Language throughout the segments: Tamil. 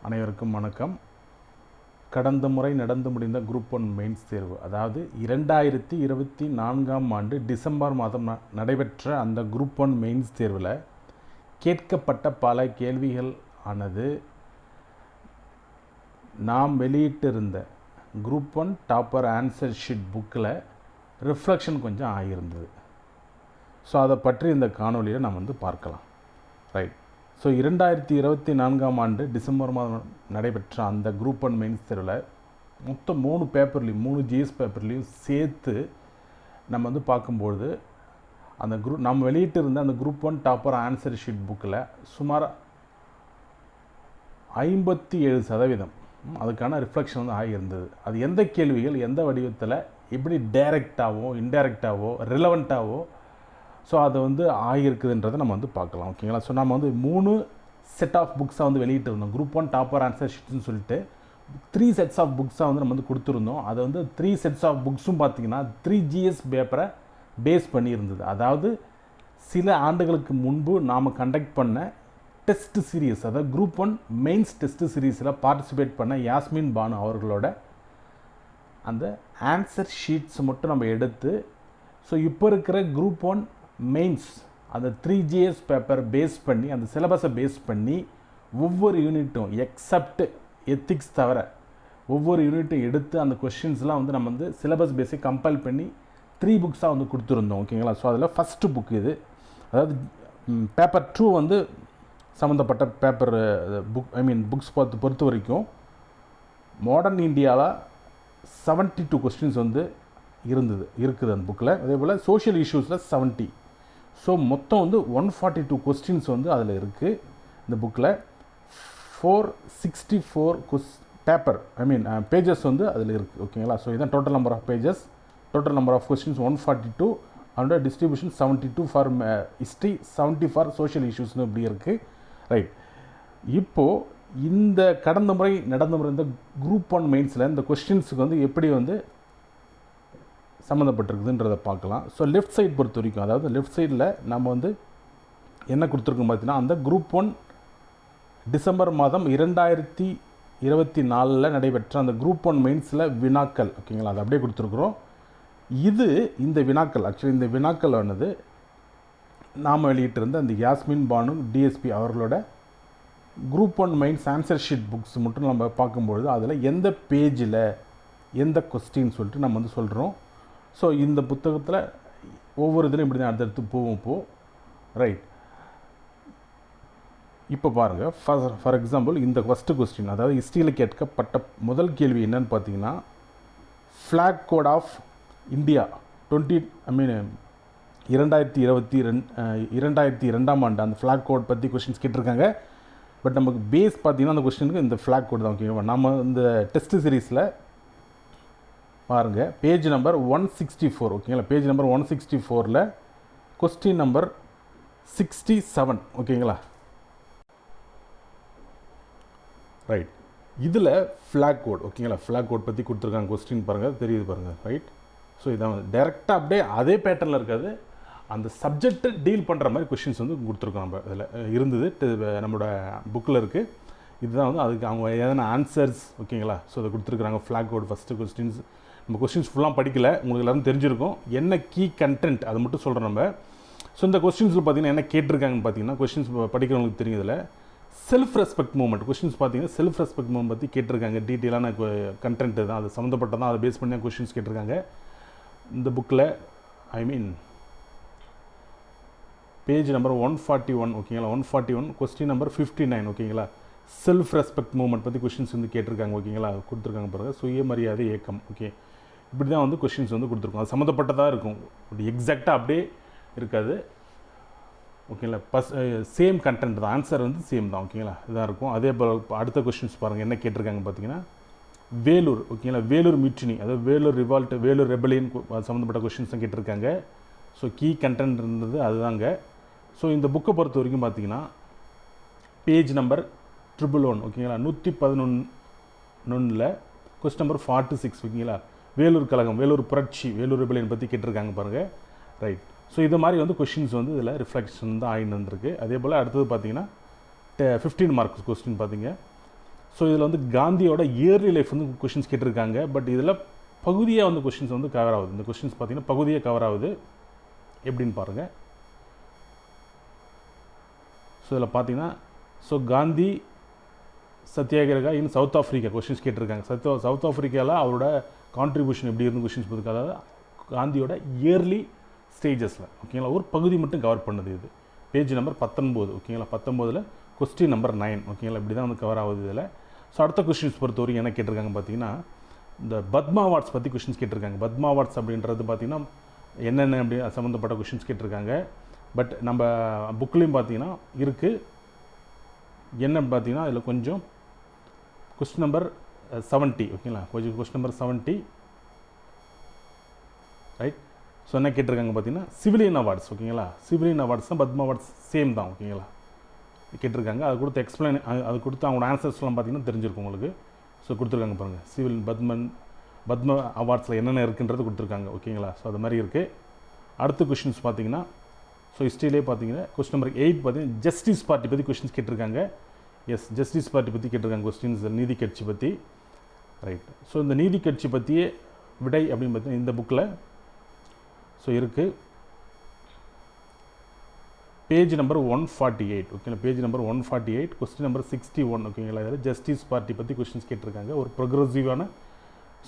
அனைவருக்கும் வணக்கம். கடந்த முறை நடந்து முடிந்த குரூப் 1 மெயின்ஸ் தேர்வு, அதாவது 2024ஆம் ஆண்டு டிசம்பர் மாதம் நடைபெற்ற அந்த குரூப் 1 மெயின்ஸ் தேர்வில் கேட்கப்பட்ட பல கேள்விகள் ஆனது நாம் வெளியிட்டிருந்த குரூப் 1 டாப்பர் ஆன்சர் ஷீட் புக்கில் ரிஃப்ளெக்ஷன் கொஞ்சம் ஆகியிருந்தது. ஸோ அதை பற்றி இந்த காணொலியில் நம்ம பார்க்கலாம். ரைட். ஸோ 2024ஆம் ஆண்டு டிசம்பர் மாதம் நடைபெற்ற அந்த குரூப் 1 மெயின்ஸ் தேர்வில் மொத்தம் 3 பேப்பர்லேயும் 3 ஜிஎஸ் பேப்பர்லேயும் சேர்த்து நம்ம பார்க்கும்பொழுது அந்த நம்ம வெளியிட்டிருந்த அந்த குரூப் 1 டாப்பர் ஆன்சர் ஷீட் புக்கில் சுமார் 57% அதுக்கான ரிஃப்ளெக்ஷன் ஆகியிருந்தது. அது எந்த கேள்விகள் எந்த வடிவத்தில் எப்படி டைரெக்டாகவோ இன்டைரக்டாகவோ ரிலவெண்ட்டாகவோ ஸோ அது ஆகியிருக்குதுன்றதை நம்ம பார்க்கலாம். ஓகேங்களா. ஸோ நம்ம 3 செட் ஆஃப் புக்ஸாக வெளியிட்டிருந்தோம். குரூப் 1 டாப்பர் ஆன்சர் ஷீட்னு சொல்லிட்டு 3 செட்ஸ் ஆஃப் புக்ஸாக நம்ம கொடுத்துருந்தோம். அது 3 செட்ஸ் ஆஃப் புக்ஸும் பார்த்திங்கன்னா 3 ஜிஎஸ் பேப்பரை பேஸ் பண்ணியிருந்தது. அதாவது சில ஆண்டுகளுக்கு முன்பு நாம் கண்டக்ட் பண்ண டெஸ்ட் சீரீஸ், அதாவது குரூப் 1 மெயின்ஸ் டெஸ்ட் சீரீஸில் பார்ட்டிசிபேட் பண்ண யாஸ்மின் பானு அவர்களோட அந்த ஆன்சர் ஷீட்ஸ் மட்டும் நம்ம எடுத்து ஸோ இப்போ இருக்கிற குரூப் 1 மெயின்ஸ் அந்த 3 ஜிஎஸ் பேப்பர் பேஸ் பண்ணி அந்த சிலபஸை பேஸ் பண்ணி ஒவ்வொரு யூனிட்டும் எக்ஸப்ட் எத்திக்ஸ் தவிர ஒவ்வொரு யூனிட்டும் எடுத்து அந்த கொஷின்ஸ்லாம் நம்ம சிலபஸ் பேஸை கம்பைல் பண்ணி 3 புக்ஸாக கொடுத்துருந்தோம். ஓகேங்களா. ஸோ அதில் ஃபஸ்ட்டு புக் இது. அதாவது பேப்பர் 2 சம்மந்தப்பட்ட பேப்பர் புக்ஸ் பொறுத்த வரைக்கும் மாடர்ன் இந்தியாவில் 72 கொஸ்டின்ஸ் இருக்குது அந்த புக்கில். அதே போல் சோஷியல் இஷ்யூஸில் 70. ஸோ மொத்தம் 142 கொஸ்டின்ஸ் அதில் இருக்குது இந்த புக்கில். 464 பேப்பர் பேஜஸ் அதில் இருக்குது. ஓகேங்களா. ஸோ இதுதான் total number of pages, total number of questions 142 and distribution 72 for history, 70 for social இஷ்யூஸ்னு இப்படி இருக்குது. ரைட். இப்போது இந்த கடந்த முறை நடந்த முறை இந்த குரூப் 1 மெயின்ஸில் இந்த கொஸ்டின்ஸுக்கு எப்படி சம்மந்தப்பட்டிருக்குதுன்றதை பார்க்கலாம். ஸோ லெஃப்ட் சைட் பொறுத்த வரைக்கும், அதாவது லெஃப்ட் சைடில் நம்ம என்ன கொடுத்துருக்கோம் பார்த்தீங்கன்னா, அந்த குரூப் 1 டிசம்பர் மாதம் 2024 நடைபெற்ற அந்த குரூப் 1 மெயின்ஸில் வினாக்கள். ஓகேங்களா. அதை அப்படியே கொடுத்துருக்குறோம். இந்த வினாக்கள் ஆக்சுவலி இந்த வினாக்கள் நாம் வெளியிட்டிருந்த அந்த யாஸ்மின் பானு டிஎஸ்பி அவர்களோட group 1 mains answer sheet books மட்டும் நம்ம பார்க்கும்பொழுது அதில் எந்த பேஜில் எந்த கொஸ்டின்னு சொல்லிட்டு நம்ம சொல்கிறோம். ஸோ இந்த புத்தகத்தில் ஒவ்வொரு இதிலும் இப்படி தான் அடுத்தடுத்து போவோம் இப்போது. ரைட். இப்போ பாருங்கள், ஃபார் எக்ஸாம்பிள் இந்த ஃபஸ்ட்டு கொஸ்டின், அதாவது ஹிஸ்ட்ரியில் கேட்கப்பட்ட முதல் கேள்வி என்னன்னு பார்த்தீங்கன்னா, ஃப்ளாக் கோட் ஆஃப் இந்தியா 2022ஆம் ஆண்டு அந்த ஃப்ளாக் கோட் பற்றி கொஸ்டின்ஸ் கேட்டிருக்காங்க. பட் நமக்கு பேஸ் பார்த்தீங்கன்னா அந்த கொஸ்டினுக்கு இந்த ஃப்ளாக் கோட் தான். ஓகேவா. நம்ம இந்த டெஸ்ட் சீரீஸில் பாருங்கள் பேஜ் நம்பர் 164. ஓகேங்களா. பேஜ் நம்பர் 164ல் கொஸ்டின் நம்பர் 67. ஓகேங்களா. ரைட். இதில் ஃப்ளாக் கோட். ஓகேங்களா. ஃப்ளாக் கோட் பற்றி கொடுத்துருக்காங்க. கொஸ்டின் பாருங்கள், தெரியுது பாருங்கள். ரைட். ஸோ இதான் டேரெக்டாக அப்படியே அதே பேட்டர்னில் இருக்காது, அந்த சப்ஜெக்டை டீல் பண்ணுற மாதிரி கொஷின்ஸ் கொடுத்துருக்கோம். நம்ம இதில் இருந்தது நம்மளோட புக்கில் இருக்குது. இதுதான் அதுக்கு அவங்க எதனா ஆன்சர்ஸ். ஓகேங்களா. ஸோ அதை கொடுத்துருக்குறாங்க. Flag code first questions. நம்ம கொஸ்டின்ஸ் ஃபுல்லாக படிக்கல, உங்களுக்கு எல்லோரும் தெரிஞ்சிருக்கும். என்ன கீ கண்டென்ட் அதை மட்டும் சொல்கிறோம் நம்ம. ஸோ இந்த கொஸ்டின்ஸில் பார்த்தீங்கன்னா என்ன கேட்டிருக்காங்கன்னு பார்த்தீங்கன்னா, கொஸ்டின்ஸ் படிக்கிறவங்களுக்கு தெரியும். இதில் செல்ஃப் ரெஸ்பெக்ட் மூவ்மெண்ட் கொஸ்டின்ஸ் பார்த்தீங்கன்னா செல்ஃப் ரெஸ்பெக்ட் மூவ்மெண்ட் பற்றி கேட்டிருக்காங்க. டீட்டெயிலான கண்டென்ட் தான், அது சம்மந்தப்பட்ட தான், அதை பேஸ் பண்ணி கொஸ்டின்ஸ் கேட்டிருக்காங்க இந்த புக்கில். Page number 141. ஓகேங்களா. 141 கொஸ்டின் நம்பர் 59. ஓகேங்களா. செல்ஃப் ரெஸ்பெக்ட் மூவ்மெண்ட் பற்றி கொஸ்டின்ஸ் கேட்டிருக்காங்க. ஓகேங்களா. கொடுத்துருக்காங்க பாருங்கள். சுயமரியாதை இயக்கம். ஓகே. இப்படி தான் கொஸ்டின்ஸ் கொடுத்துருக்கோம். அது சம்மந்தப்பட்டதாக இருக்கும், அப்படி எக்ஸாக்டாக அப்படியே இருக்காது. ஓகேங்களா. சேம் கண்டென்ட் தான், ஆன்சர் சேம் தான். ஓகேங்களா. இதாக இருக்கும். அதே போல் அடுத்த கொஸ்டின்ஸ் பாருங்கள் என்ன கேட்டிருக்காங்க பார்த்தீங்கன்னா, வேலூர். ஓகேங்களா. வேலூர் மியூட்டினி, அதாவது வேலூர் ரிவால்ட், வேலூர் ரெபலியன் சம்மந்தப்பட்ட கொஸ்டின்ஸ் தான் கேட்டிருக்காங்க. ஸோ கீ கண்டென்ட் இருந்தது அதுதாங்க. ஸோ இந்த புக்கை பொறுத்த வரைக்கும் பார்த்தீங்கன்னா பேஜ் நம்பர் 111. ஓகேங்களா. 111ல் கொஸ்டின் நம்பர் 46. ஓகேங்களா. வேலூர் கழகம், வேலூர் புரட்சி, வேலூர் ரெபலியன் பற்றி கேட்டிருக்காங்க பாருங்கள். ரைட். ஸோ இது மாதிரி கொஷின்ஸ் இதில் ரிஃப்ளெக்ஷன் தான் ஆகிட்டு வந்திருக்கு. அதே போல் அடுத்தது பார்த்தீங்கன்னா 15 மார்க்ஸ் கொஸ்டின் பார்த்தீங்க. ஸோ இதில் வந்து காந்தியோட இயர்லி லைஃப் வந்து கொஷின்ஸ் கேட்டிருக்காங்க. பட் இதில் பகுதியாக வந்து கொஷின்ஸ் வந்து கவர் ஆகுது. இந்த கொஷின்ஸ் பார்த்திங்கன்னா பகுதியாக கவர் ஆகுது. எப்படின்னு பாருங்கள். ஸோ இதில் பார்த்தீங்கன்னா so Gandhi satyagraha in South Africa questions கேட்டிருக்காங்க. சவுத் ஆஃப்ரிக்காவில் அவரோட கான்ட்ரிபியூஷன் எப்படி இருந்து கொஷின்ஸ் போதுக்கு, அதாவது காந்தியோட இயர்லி ஸ்டேஜஸில் ஓகேங்களா ஒரு பகுதி மட்டும் கவர் பண்ணுது. இது பேஜ் நம்பர் 19 ஓகேங்களா. 19 கொஸ்டின் நம்பர் 9 ஓகேங்களா. இப்படி தான் வந்து கவர் ஆகுது இதில். ஸோ அடுத்த கொஷின்ஸ் பொறுத்தவரைக்கும் என்ன கேட்டிருக்காங்க பார்த்தீங்கன்னா இந்த பத்மா அவார்ட்ஸ் பற்றி கொஷின்ஸ் கேட்டிருக்காங்க. பத்மா அவார்ட்ஸ் அப்படின்றது பார்த்தீங்கன்னா என்னென்ன அப்படி சம்மந்தப்பட்ட கொஷின்ஸ் கேட்டிருக்காங்க. பட் நம்ம புக்லேயும் பார்த்தீங்கன்னா இருக்குது. என்னன்னு பார்த்தீங்கன்னா அதில் கொஞ்சம் கொஸ்டின் நம்பர் 70 ஓகேங்களா. கொஞ்சம் கொஸ்டின் நம்பர் 70 ரைட். ஸோ என்ன கேட்டிருக்காங்க பார்த்தீங்கன்னா சிவிலியன் அவார்ட்ஸ் ஓகேங்களா. சிவிலியன் அவார்ட்ஸ் தான் பத்மா அவார்ட்ஸ் சேம் தான் ஓகேங்களா கேட்டிருக்காங்க. அது கொடுத்து எக்ஸ்பிளைன் அது கொடுத்து அவங்களோட ஆன்சர்ஸ்லாம் பார்த்தீங்கன்னா தெரிஞ்சிருக்கும் உங்களுக்கு. ஸோ கொடுத்துருக்காங்க பாருங்கள். சிவில் பத்ம அவார்ட்ஸில் என்னென்ன இருக்குன்றது கொடுத்துருக்காங்க ஓகேங்களா. ஸோ அது மாதிரி இருக்குது. அடுத்த கொஷின்ஸ் பார்த்தீங்கன்னா ஸோ ஹிஸ்ட்ரியிலே பார்த்தீங்கன்னா கொஸ்டின் நம்பர் 8 பார்த்தீங்கன்னா ஜஸ்டிஸ் பார்ட்டி பற்றி கொஷின்ஸ் கேட்டிருக்காங்க. எஸ் ஜஸ்டிஸ் பார்ட்டி பற்றி கேட்டிருக்காங்க கொஸ்டின்ஸ், நீதி கட்சி பற்றி ரைட். ஸோ இந்த நீதி கட்சி பற்றியே விடை அப்படின்னு பார்த்தீங்கன்னா இந்த புக்கில் ஸோ இருக்குது. பேஜ் நம்பர் 148 ஓகேங்களா. பேஜ் நம்பர் 148 கொஸ்டின் நம்பர் 61 ஓகேங்களா. இதில் ஜஸ்டிஸ் பார்ட்டி பற்றி கொஸ்டின்ஸ் கேட்டிருக்காங்க. ஒரு ப்ரோக்ரெசிவான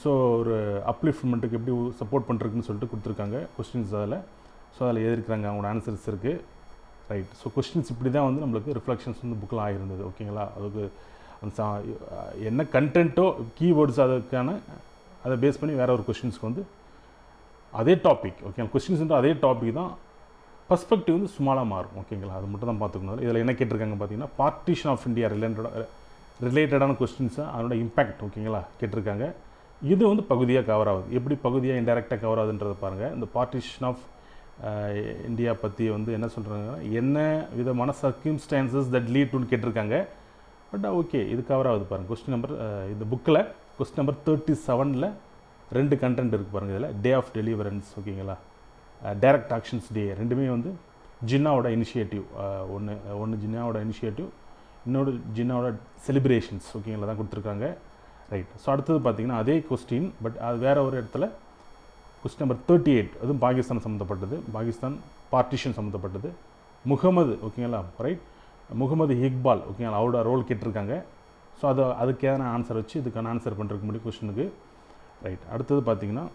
ஸோ ஒரு அப்லிஃப்ட்மெண்ட்டுக்கு எப்படி சப்போர்ட் பண்ணுறதுக்குன்னு சொல்லிட்டு கொடுத்துருக்காங்க கொஸ்டின்ஸ் அதில். ஸோ அதில் எழுதிருக்காங்க அவங்களோட ஆன்சர்ஸ் இருக்குது ரைட். ஸோ கொஸ்டின்ஸ் இப்படி தான் வந்து நம்மளுக்கு ரிஃப்ளெக்ஷன்ஸ் வந்து புக்கில் ஆகிருந்தது ஓகேங்களா. அதுக்கு அந்த என்ன கண்டென்ட்டோ கீவேர்ட்ஸ் அதுக்கான அதை பேஸ் பண்ணி வேறு ஒரு கொஸ்டின்ஸ்க்கு வந்து அதே டாபிக் ஓகேங்களா. கொஸ்டின்ஸ் அதே டாபிக் தான், பர்ஸ்பெக்டிவ் வந்து சும்மாலாக மாறும் ஓகேங்களா. அது மட்டும் தான் பார்த்துக்கணும். இதில் என்ன கேட்டிருக்காங்க பார்த்தீங்கன்னா பார்ட்டிஷன் ஆஃப் இந்தியா ரிலேட்டடான கொஸ்டின்ஸை அதோட இம்பேக்ட் ஓகேங்களா கேட்டிருக்காங்க. இது வந்து பகுதியாக கவர் ஆகுது. எப்படி பகுதியாக இன்டெரக்டாக கவர் ஆகுதுன்றதை பாருங்கள். இந்த பார்ட்டிஷன் ஆஃப் இந்தியா பற்றி வந்து என்ன சொல்கிறாங்க, என்ன விதமான சர்க்கிம்ஸ்டான்சஸ் தட் லீட் டுன்னு கேட்டிருக்காங்க. பட் ஓகே இது கவர் ஆகுது பாருங்கள். கொஸ்டின் நம்பர் இந்த புக்கில் கொஸ்டின் நம்பர் 37 2 கண்டென்ட் இருக்குது பாருங்கள். இதில் டே ஆஃப் டெலிவரன்ஸ் ஓகேங்களா, டைரக்ட் ஆக்ஷன்ஸ் டே ரெண்டுமே வந்து ஜின்னாவோட இனிஷியேட்டிவ். ஒன்று ஜின்னாவோட இனிஷியேட்டிவ், இன்னொரு ஜின்னாவோட செலிப்ரேஷன்ஸ் ஓகேங்களா தான் கொடுத்துருக்காங்க ரைட். ஸோ அடுத்தது பார்த்திங்கன்னா அதே கொஸ்டின் பட் அது வேறு ஒரு இடத்துல கொஸ்டின் நம்பர் 38 அதுவும் பாகிஸ்தான் சம்மந்தப்பட்டது, பாகிஸ்தான் பார்ட்டிஷன் சம்மந்தப்பட்டது. முகமது ஓகேங்களா ரைட், முகமது இக்பால் ஓகேங்களா அவரோட ரோல் கேட்டிருக்காங்க. ஸோ அதுக்கான ஆன்சர் வச்சு இதுக்கான ஆன்சர் பண்ணுறதுக்கு முடியும் கொஸ்டினுக்கு ரைட். அடுத்தது பார்த்திங்கன்னா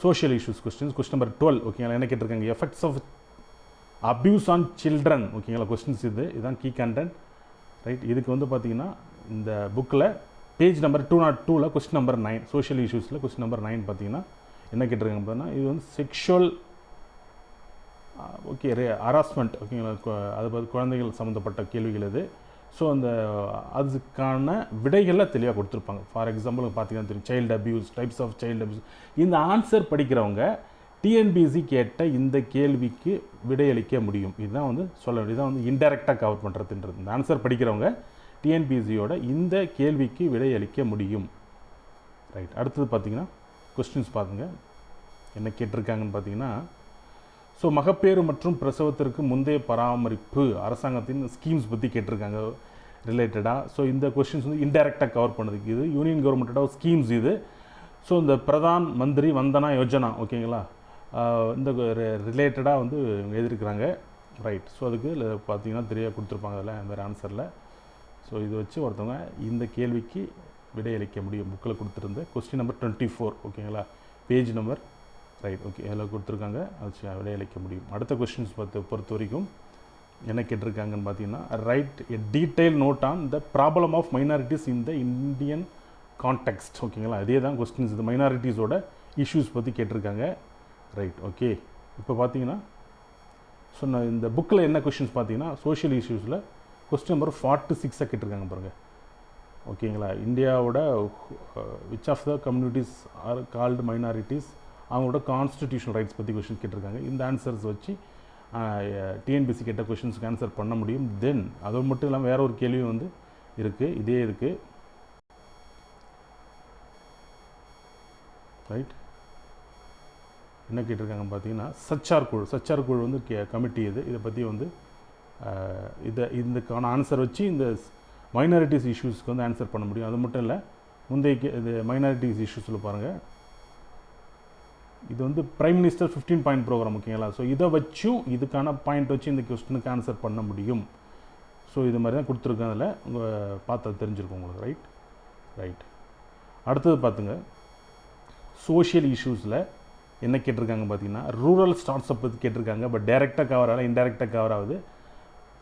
social issues questions. Question number 12 ஓகேங்களா என்ன கேட்டிருக்காங்க, effects of abuse on children ஓகேங்களா கொஸ்டின்ஸ். இதுதான் கீ கண்டென்ட் ரைட். இதுக்கு வந்து பார்த்திங்கன்னா இந்த புக்கில் page number 202 question number 9 social இஷ்யூஸில் கொஸ்டின் நம்பர் 9 பார்த்திங்கன்னா என்ன கேட்டிருக்காங்க பார்த்தீங்கன்னா இது வந்து செக்ஷுவல் ஓகே ஹராஸ்மெண்ட் ஓகேங்களா, அது பார்த்து குழந்தைகள் சம்மந்தப்பட்ட கேள்விகள் இது. ஸோ அந்த அதுக்கான விடைகளில் தெளிவாக கொடுத்துருப்பாங்க. ஃபார் எக்ஸாம்பிள் பார்த்தீங்கன்னா தெரியும் child abuse, types of child abuse. இந்த ஆன்சர் படிக்கிறவங்க டிஎன்பிஎஸ்சி கேட்ட இந்த கேள்விக்கு விடையளிக்க முடியும். இதுதான் வந்து சொல்ல வேண்டியது, இதுதான் வந்து இன்டெரக்டாக கவர் பண்ணுறதுன்றது. இந்த ஆன்சர் படிக்கிறவங்க டிஎன்பிஎஸ்சியோட இந்த கேள்விக்கு விடையளிக்க முடியும் ரைட். அடுத்தது பார்த்திங்கன்னா கொஸ்டின்ஸ் பாருங்க என்ன கேட்டிருக்காங்கன்னு பார்த்தீங்கன்னா ஸோ மகப்பேறு மற்றும் பிரசவத்திற்கு முந்தைய பராமரிப்பு அரசாங்கத்தின் ஸ்கீம்ஸ் பற்றி கேட்டிருக்காங்க ரிலேட்டடாக. ஸோ இந்த கொஸ்டின்ஸ் வந்து இன்டெரக்டாக கவர் பண்ணுறதுக்கு இது யூனியன் கவர்மெண்ட்டோட ஸ்கீம்ஸ் இது. ஸோ இந்த பிரதான் மந்திரி வந்தனா யோஜனா ஓகேங்களா இந்த ரிலேட்டடாக வந்து எழுதியிருக்கிறாங்க ரைட். ஸோ அதுக்கு பார்த்தீங்கன்னா தெரியாக கொடுத்துருப்பாங்க அதில் வேறு ஆன்சரில். ஸோ இது வச்சு ஒருத்தவங்க இந்த கேள்விக்கு விடையளிக்க முடியும். புக்கில் கொடுத்துருந்த கொஸ்டின் நம்பர் 24 ஓகேங்களா பேஜ் நம்பர் ரைட் ஓகே அதில் கொடுத்துருக்காங்க, அது விடையளிக்க முடியும். அடுத்த கொஸ்டின்ஸ் பொறுத்த வரைக்கும் என்ன கேட்டிருக்காங்கன்னு பார்த்தீங்கன்னா write a detail note on the problem of minorities in the Indian context ஓகேங்களா. இதே தான் கொஸ்டின்ஸ், இது மைனாரிட்டிஸோட இஷ்யூஸ் பற்றி கேட்டிருக்காங்க ரைட் ஓகே. இப்போ பார்த்தீங்கன்னா ஸோ நான் இந்த புக்கில் என்ன கொஸ்டின்ஸ் பார்த்தீங்கன்னா சோஷியல் இஷ்யூஸில் கொஸ்டின் நம்பர் 46 கேட்டிருக்காங்க பாருங்கள் ஓகேங்களா. இந்தியாவோட which of the communities are called minorities, அவங்களோட கான்ஸ்டிடியூஷனல் ரைட்ஸ் பற்றி கொஸ்டின் கேட்டிருக்காங்க. இந்த ஆன்சர்ஸ் வச்சு டிஎன்பிஎஸ்சி கேட்ட கொஸ்டின்ஸ்க்கு ஆன்சர் பண்ண முடியும். தென் அது மட்டும் இல்லாமல் வேறு ஒரு கேள்வியும் வந்து இருக்குது, இதே இருக்குது ரைட். என்ன கேட்டிருக்காங்க பார்த்தீங்கன்னா சச்சார் குழு வந்து கமிட்டி இதை பற்றி வந்து இதுக்கான ஆன்சர் வச்சு இந்த மைனாரிட்டிஸ் இஷ்யூஸ்க்கு வந்து ஆன்சர் பண்ண முடியும். அது மட்டும் இல்லை, முந்தைய இது மைனாரிட்டிஸ் இஷ்யூஸில் பாருங்கள், இது வந்து பிரைம் மினிஸ்டர் 15 பாயிண்ட் ப்ரோக்ராம், ஓகேங்களா. ஸோ இதை வச்சும் இதுக்கான பாயிண்ட் வச்சு இந்த கொஸ்டினுக்கு ஆன்சர் பண்ண முடியும். ஸோ இது மாதிரி தான் கொடுத்துருக்கேன். அதில் உங்கள் பார்த்து தெரிஞ்சிருக்கும் உங்களுக்கு. ரைட். அடுத்தது பார்த்துங்க, சோஷியல் இஷ்யூஸில் என்ன கேட்டிருக்காங்க பார்த்தீங்கன்னா, ரூரல் ஸ்டார்ட்ஸ் அப் பற்றி கேட்டிருக்காங்க. பட் டைரெக்டாக கவர் ஆகலை, இன்டெரக்டாக கவர் ஆகுது.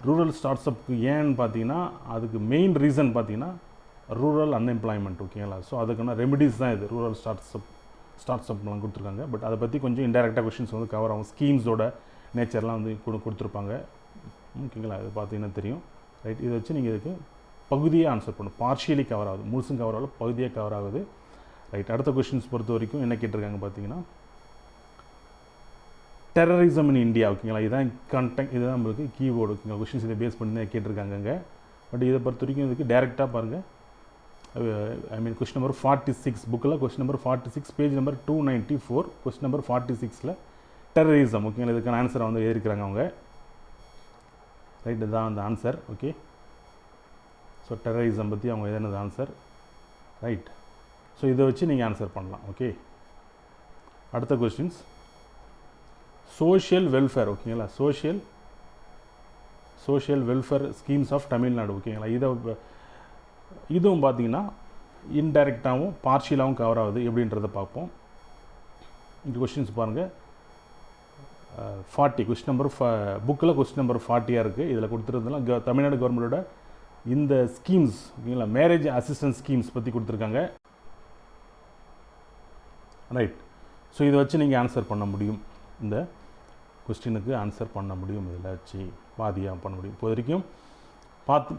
ரூரல் ஸ்டார்ட்ஸ் அப்புக்கு ஏன்னு பார்த்தீங்கன்னா, அதுக்கு மெயின் ரீசன் பார்த்தீங்கன்னா ரூரல் அன்எம்ப்ளாய்மெண்ட், ஓகேங்களா. ஸோ அதுக்கான ரெமிடிஸ் தான் இது, ரூரல் ஸ்டார்ட்ஸ் அப்லாம் கொடுத்துருக்காங்க. பட் அதை பற்றி கொஞ்சம் இன்டெரக்டாக கொஷின்ஸ் வந்து கவர் ஆகும். ஸ்கீம்ஸோட நேச்சர்லாம் வந்து கொடுத்துருப்பாங்க, ஓகேங்களா. இது பார்த்தீங்கன்னா தெரியும். ரைட். இதை வச்சு நீங்கள் இதுக்கு பகுதியாக ஆன்சர் பண்ணணும். பார்ஷியலி கவர் ஆகுது, முழுசும் கவர் ஆகல, பகுதியாக கவர் ஆகுது. ரைட். அடுத்த கொஷின்ஸ் பொறுத்த வரைக்கும் என்ன கேட்டிருக்காங்க பார்த்தீங்கன்னா, டெரரிசம் இன் இந்தியா, ஓகேங்களா. இதுதான் கண்டெக்ட், இதுதான் நம்மளுக்கு கீவேர்டு, ஓகேங்களா. கொஷின்ஸ் இதை பேஸ் பண்ணி தான் கேட்டிருக்காங்க. பட் இதை பொறுத்த வரைக்கும் இதுக்கு டேரெக்டாக பாருங்கள், கொஸ்டின் நம்பர் 46 புக்கில் question number 46 page number 294 question number 46ல் டெரரிசம், ஓகேங்களா. இதுக்கான ஆன்சரை வந்து எழுதிக்கிறாங்க அவங்க. ரைட். இதுதான் அந்த ஆன்சர், ஓகே. ஸோ டெரரிசம் பற்றி அவங்க எதுனது ஆன்சர். ரைட். ஸோ இதை வச்சு நீங்கள் ஆன்சர் பண்ணலாம், ஓகே. அடுத்த கொஸ்டின்ஸ், சோஷியல் வெல்ஃபேர், ஓகேங்களா. Social welfare schemes of Tamil Nadu, ஓகேங்களா. இதுவும் பார்த்தீங்கன்னா இன்டைரக்டாகவும் பார்ஷியலாகவும் கவர் ஆகுது. எப்படின்றத பார்ப்போம். இந்த கொஸ்டின்ஸ் பாருங்கள், 40 கொஸ்டின் நம்பர் புக்கில் கொஸ்டின் நம்பர் 40 இருக்குது. இதில் கொடுத்துருந்தலாம் தமிழ்நாடு கவர்மெண்ட்டோட இந்த ஸ்கீம்ஸ், ஓகேங்களா, மேரேஜ் அசிஸ்டன்ஸ் ஸ்கீம்ஸ் பற்றி கொடுத்துருக்காங்க. ரைட். ஸோ இதை வச்சு நீங்கள் ஆன்சர் பண்ண முடியும், இந்த கொஸ்டினுக்கு ஆன்சர் பண்ண முடியும். இதில் வச்சு பாதியாக பண்ண முடியும். இப்போ வரைக்கும்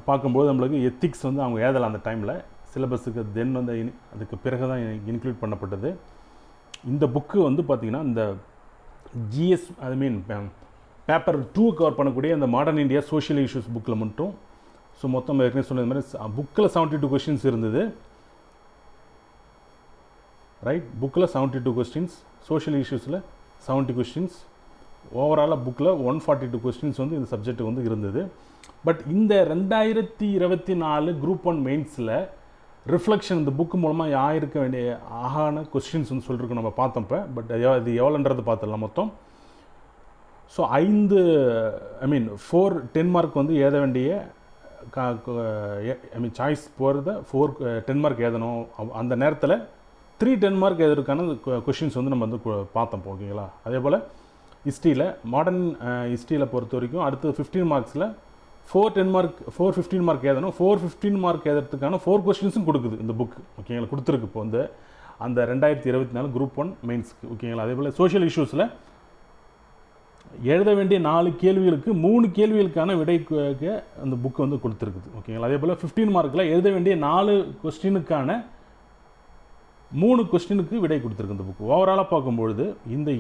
பார்க்கும்போது நம்மளுக்கு எத்திக்ஸ் வந்து அவங்க எழுதலாம் அந்த டைமில், சிலபஸுக்கு தென் வந்து அதுக்கு பிறகு தான் இன்க்ளூட் பண்ணப்பட்டது. இந்த புக்கு வந்து பார்த்திங்கன்னா இந்த ஜிஎஸ் பேப்பர் 2 கவர் பண்ணக்கூடிய அந்த மாடர்ன் இந்தியா சோஷியல் இஷ்யூஸ் புக்கில் மட்டும், ஸோ மொத்தம் ஏற்கனவே சொன்னது மாதிரி புக்கில் 72 கொஸ்டின்ஸ் இருந்தது. ரைட். புக்கில் 72 கொஸ்டின்ஸ், சோஷியல் இஷ்யூஸில் 70 கொஸ்டின்ஸ், ஓவராலாக புக்கில் 142 கொஸ்டின்ஸ் வந்து இந்த சப்ஜெக்ட் வந்து இருந்தது. பட் இந்த 2024 குரூப் 1 மெயின்ஸில் ரிஃப்ளெக்ஷன் இந்த புக்கு மூலமாக ஆயிருக்க வேண்டிய ஆகான கொஸ்டின்ஸ் வந்து சொல்லியிருக்கோம் நம்ம பார்த்தப்ப. பட் இது எவ்வளோன்றது பார்த்துடலாம் மொத்தம். ஸோ 4 10 மார்க் வந்து எழுத வேண்டிய சாய்ஸ் போகிறத 4 10 மார்க் எழுதணும். அந்த நேரத்தில் 3 10 மார்க் எழுதுறதுக்கான கொஷின்ஸ் வந்து நம்ம வந்து பார்த்தோம், ஓகேங்களா. அதே போல் ஹிஸ்ட்ரியில், மாடர்ன் ஹிஸ்ட்ரியில் பொறுத்த வரைக்கும் அடுத்து 15 மார்க்ஸில் 4 10 மார்க் 4 15 மார்க் எழுதணும். 4 15 மார்க் எழுதுறதுக்கான 4 கொஸ்டின்ஸும் கொடுக்குது இந்த புக், ஓகேங்களா. கொடுத்துருக்கு இப்போ வந்து அந்த 2024 குரூப் 1 மெயின்ஸ்க்கு, ஓகேங்களா. அதே போல் சோஷியல் இஷ்யூஸில் எழுத வேண்டிய 4 கேள்விகளுக்கு 3 கேள்விகளுக்கான விடைக்கு அந்த புக்கு வந்து கொடுத்துருக்குது, ஓகேங்களா. அதே போல் 15 மார்க்கில் எழுத வேண்டிய 4 கொஸ்டினுக்கான 3 கொஸ்டினுக்கு விடை கொடுத்துருக்கு இந்த புக்கு. ஓவராலாக பார்க்கும்பொழுது இந்த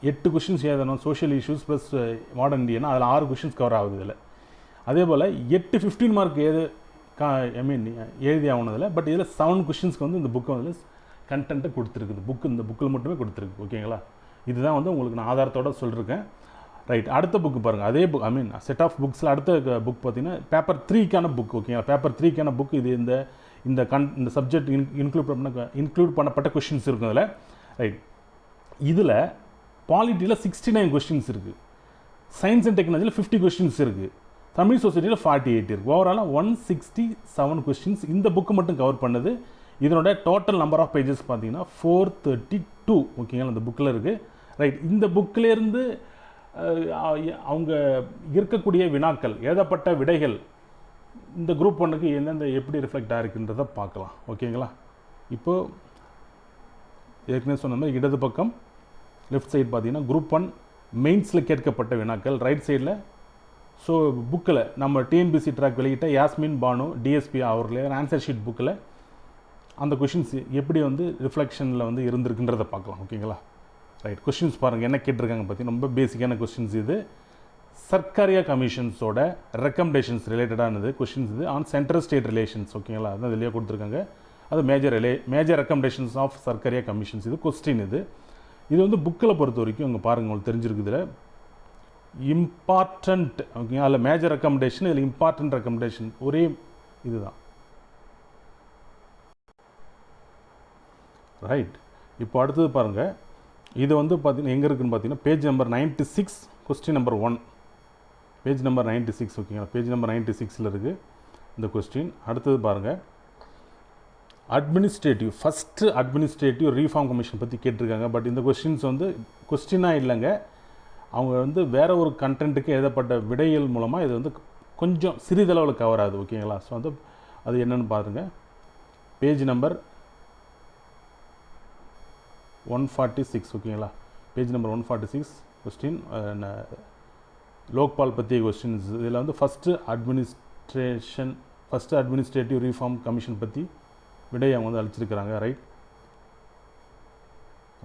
8 கொஷின்ஸ் எழுதணும், சோஷியல் இஷ்யூஸ் ப்ளஸ் மாடர்ன் இந்தியனா, அதில் 6 கொஷின்ஸ் கவர் ஆகுது இதில். அதே போல் 8 15 மார்க் எழுதி ஆகணுதில்ல. பட் இதில் 7 கொஷின்ஸ்க்கு வந்து இந்த புக்கை வந்து கண்டென்ட்டை கொடுத்துருக்குது. இந்த புக்கில் மட்டுமே கொடுத்துருக்கு, ஓகேங்களா. இதுதான் வந்து உங்களுக்கு நான் ஆதாரத்தோடு சொல்லியிருக்கேன். ரைட். அடுத்த புக்கு பாருங்கள், அதே புக் செட் ஆஃப் புக்ஸில் அடுத்த புக் பார்த்தீங்கன்னா பேப்பர் 3க்கான புக், ஓகேங்களா. பேப்பர் 3க்கான புக் இது. இந்த சப்ஜெக்ட் இன்க்ளூட் பண்ணப்பட்ட கொஷின்ஸ் இருக்கும் இதில். ரைட். இதில் பாலிட்டியில் 69 கொஸ்டின்ஸ் இருக்குது, சயின்ஸ் அண்ட் டெக்னாலஜியில் 50 கொஸ்டின்ஸ் இருக்குது, தமிழ் சொசைட்டியில் 48 இருக்குது. ஓவராலாக 167 கொஸ்டின்ஸ் இந்த புக்கு மட்டும் கவர் பண்ணுது. இதனோட டோட்டல் நம்பர் ஆஃப் பேஜஸ் பார்த்தீங்கன்னா 432, ஓகேங்களா, இந்த புக்கில் இருக்குது. ரைட். இந்த புக்கிலேருந்து அவங்க இருக்கக்கூடிய வினாக்கள், எழுதப்பட்ட விடைகள் இந்த குரூப் 1க்கு எந்தெந்த எப்படி ரிஃப்ளெக்ட் ஆகிருக்குன்றதை பார்க்கலாம், ஓகேங்களா. இப்போது ஏற்கனவே சொன்ன மாதிரி இடது பக்கம் லெஃப்ட் சைடு பார்த்தீங்கன்னா குரூப் 1 மெயின்ஸில் கேட்கப்பட்ட வினாக்கள், ரைட் சைடில் ஸோ புக்கில் நம்ம டிஎன்பிசி ட்ராக் வெளியிட்ட யாஸ்மின் பானு டிஎஸ்பி அவர்களே ஆன்சர் ஷீட் புக்கில் அந்த கொஷின்ஸ் எப்படி வந்து ரிஃப்ளெக்ஷனில் வந்து இருந்திருக்குன்றதை பார்க்கலாம், ஓகேங்களா. ரைட். கொஷின்ஸ் பாருங்கள் என்ன கேட்டிருக்காங்க பார்த்தீங்கன்னா ரொம்ப பேசிக்கான கொஷின்ஸ் இது. சர்க்காரியா கமிஷன்ஸோட ரெக்கமெண்டேஷன்ஸ் ரிலேட்டடானது கொஷின்ஸ் இது ஆன் சென்ட்ரல் ஸ்டேட் ரிலேஷன்ஸ், ஓகேங்களா. அதுதான் இதிலேயே கொடுத்துருக்காங்க. அது major recommendations of Sarkaria commissions, இது கொஸ்டின் இது வந்து புக்கில் பொறுத்த வரைக்கும் இங்கே பாருங்கள் உங்களுக்கு தெரிஞ்சிருக்குதுல இம்பார்ட்டண்ட் ஓகேங்களா, அதில் மேஜர் ரெக்கமெண்டேஷன், இதில் இம்பார்ட்டண்ட் ரெக்கமெண்டேஷன் ஒரே இதுதான். ரைட். இப்போ அடுத்தது பாருங்கள், இது வந்து பார்த்தீங்கன்னா எங்கே இருக்குதுன்னு பார்த்தீங்கன்னா page number 96 question number 1, page number 96 ஓகேங்களா, பேஜ் நம்பர் 96 இருக்குது இந்த கொஸ்டின். அடுத்தது பாருங்கள், administrative, first administrative reform commission பற்றி கேட்டிருக்காங்க. பட் இந்த கொஸ்டின்ஸ் வந்து கொஸ்டினாக இல்லைங்க, அவங்க வந்து வேறு ஒரு கண்டென்ட்டுக்கு எழுதப்பட்ட விடைகள் மூலமாக இது வந்து கொஞ்சம் சிறிதளவில் கவர் ஆகுது ஓகேங்களா. ஸோ வந்து அது என்னென்னு பாருங்கள், பேஜ் நம்பர் 146 ஓகேங்களா, பேஜ் நம்பர் 146 கொஸ்டின் லோக்பால் பற்றிய கொஸ்டின்ஸ். இதில் வந்து ஃபஸ்ட்டு அட்மினிஸ்ட்ரேட்டிவ் ரீஃபார்ம் கமிஷன் பற்றி விடையை அவங்க வந்து அளிச்சிருக்கிறாங்க. ரைட்.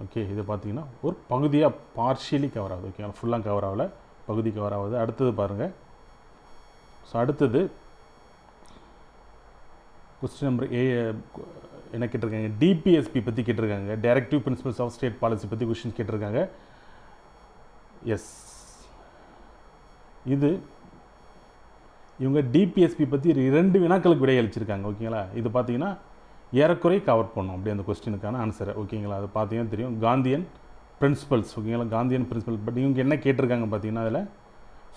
ஓகே, இது பார்த்தீங்கன்னா ஒரு பகுதியாக பார்ஷியலி கவர் ஆகுது ஓகேங்களா, ஃபுல்லாக கவர் ஆகலை, பகுதி கவர் ஆகுது. அடுத்தது பாருங்கள், ஸோ அடுத்தது கொஸ்டின் நம்பர் என்ன கேட்டிருக்காங்க, டிபிஎஸ்பி பற்றி கேட்டிருக்காங்க, directive principles of state policy பற்றி கொஸ்டின் கேட்டிருக்காங்க. எஸ், இது இவங்க டிபிஎஸ்பி பற்றி 2 வினாக்களுக்கு விடை அளிச்சிருக்காங்க ஓகேங்களா. இது பார்த்தீங்கன்னா ஏறக்குறை கவர் பண்ணும் அப்படி அந்த கொஸ்டினுக்கான ஆன்சரை ஓகேங்களா. அது பார்த்தீங்கன்னா தெரியும், காந்தியன் பிரின்சிபல்ஸ் ஓகேங்களா, காந்தியன் பிரின்சிபல். பட் இவங்க என்ன கேட்டிருக்காங்க பார்த்தீங்கன்னா அதில்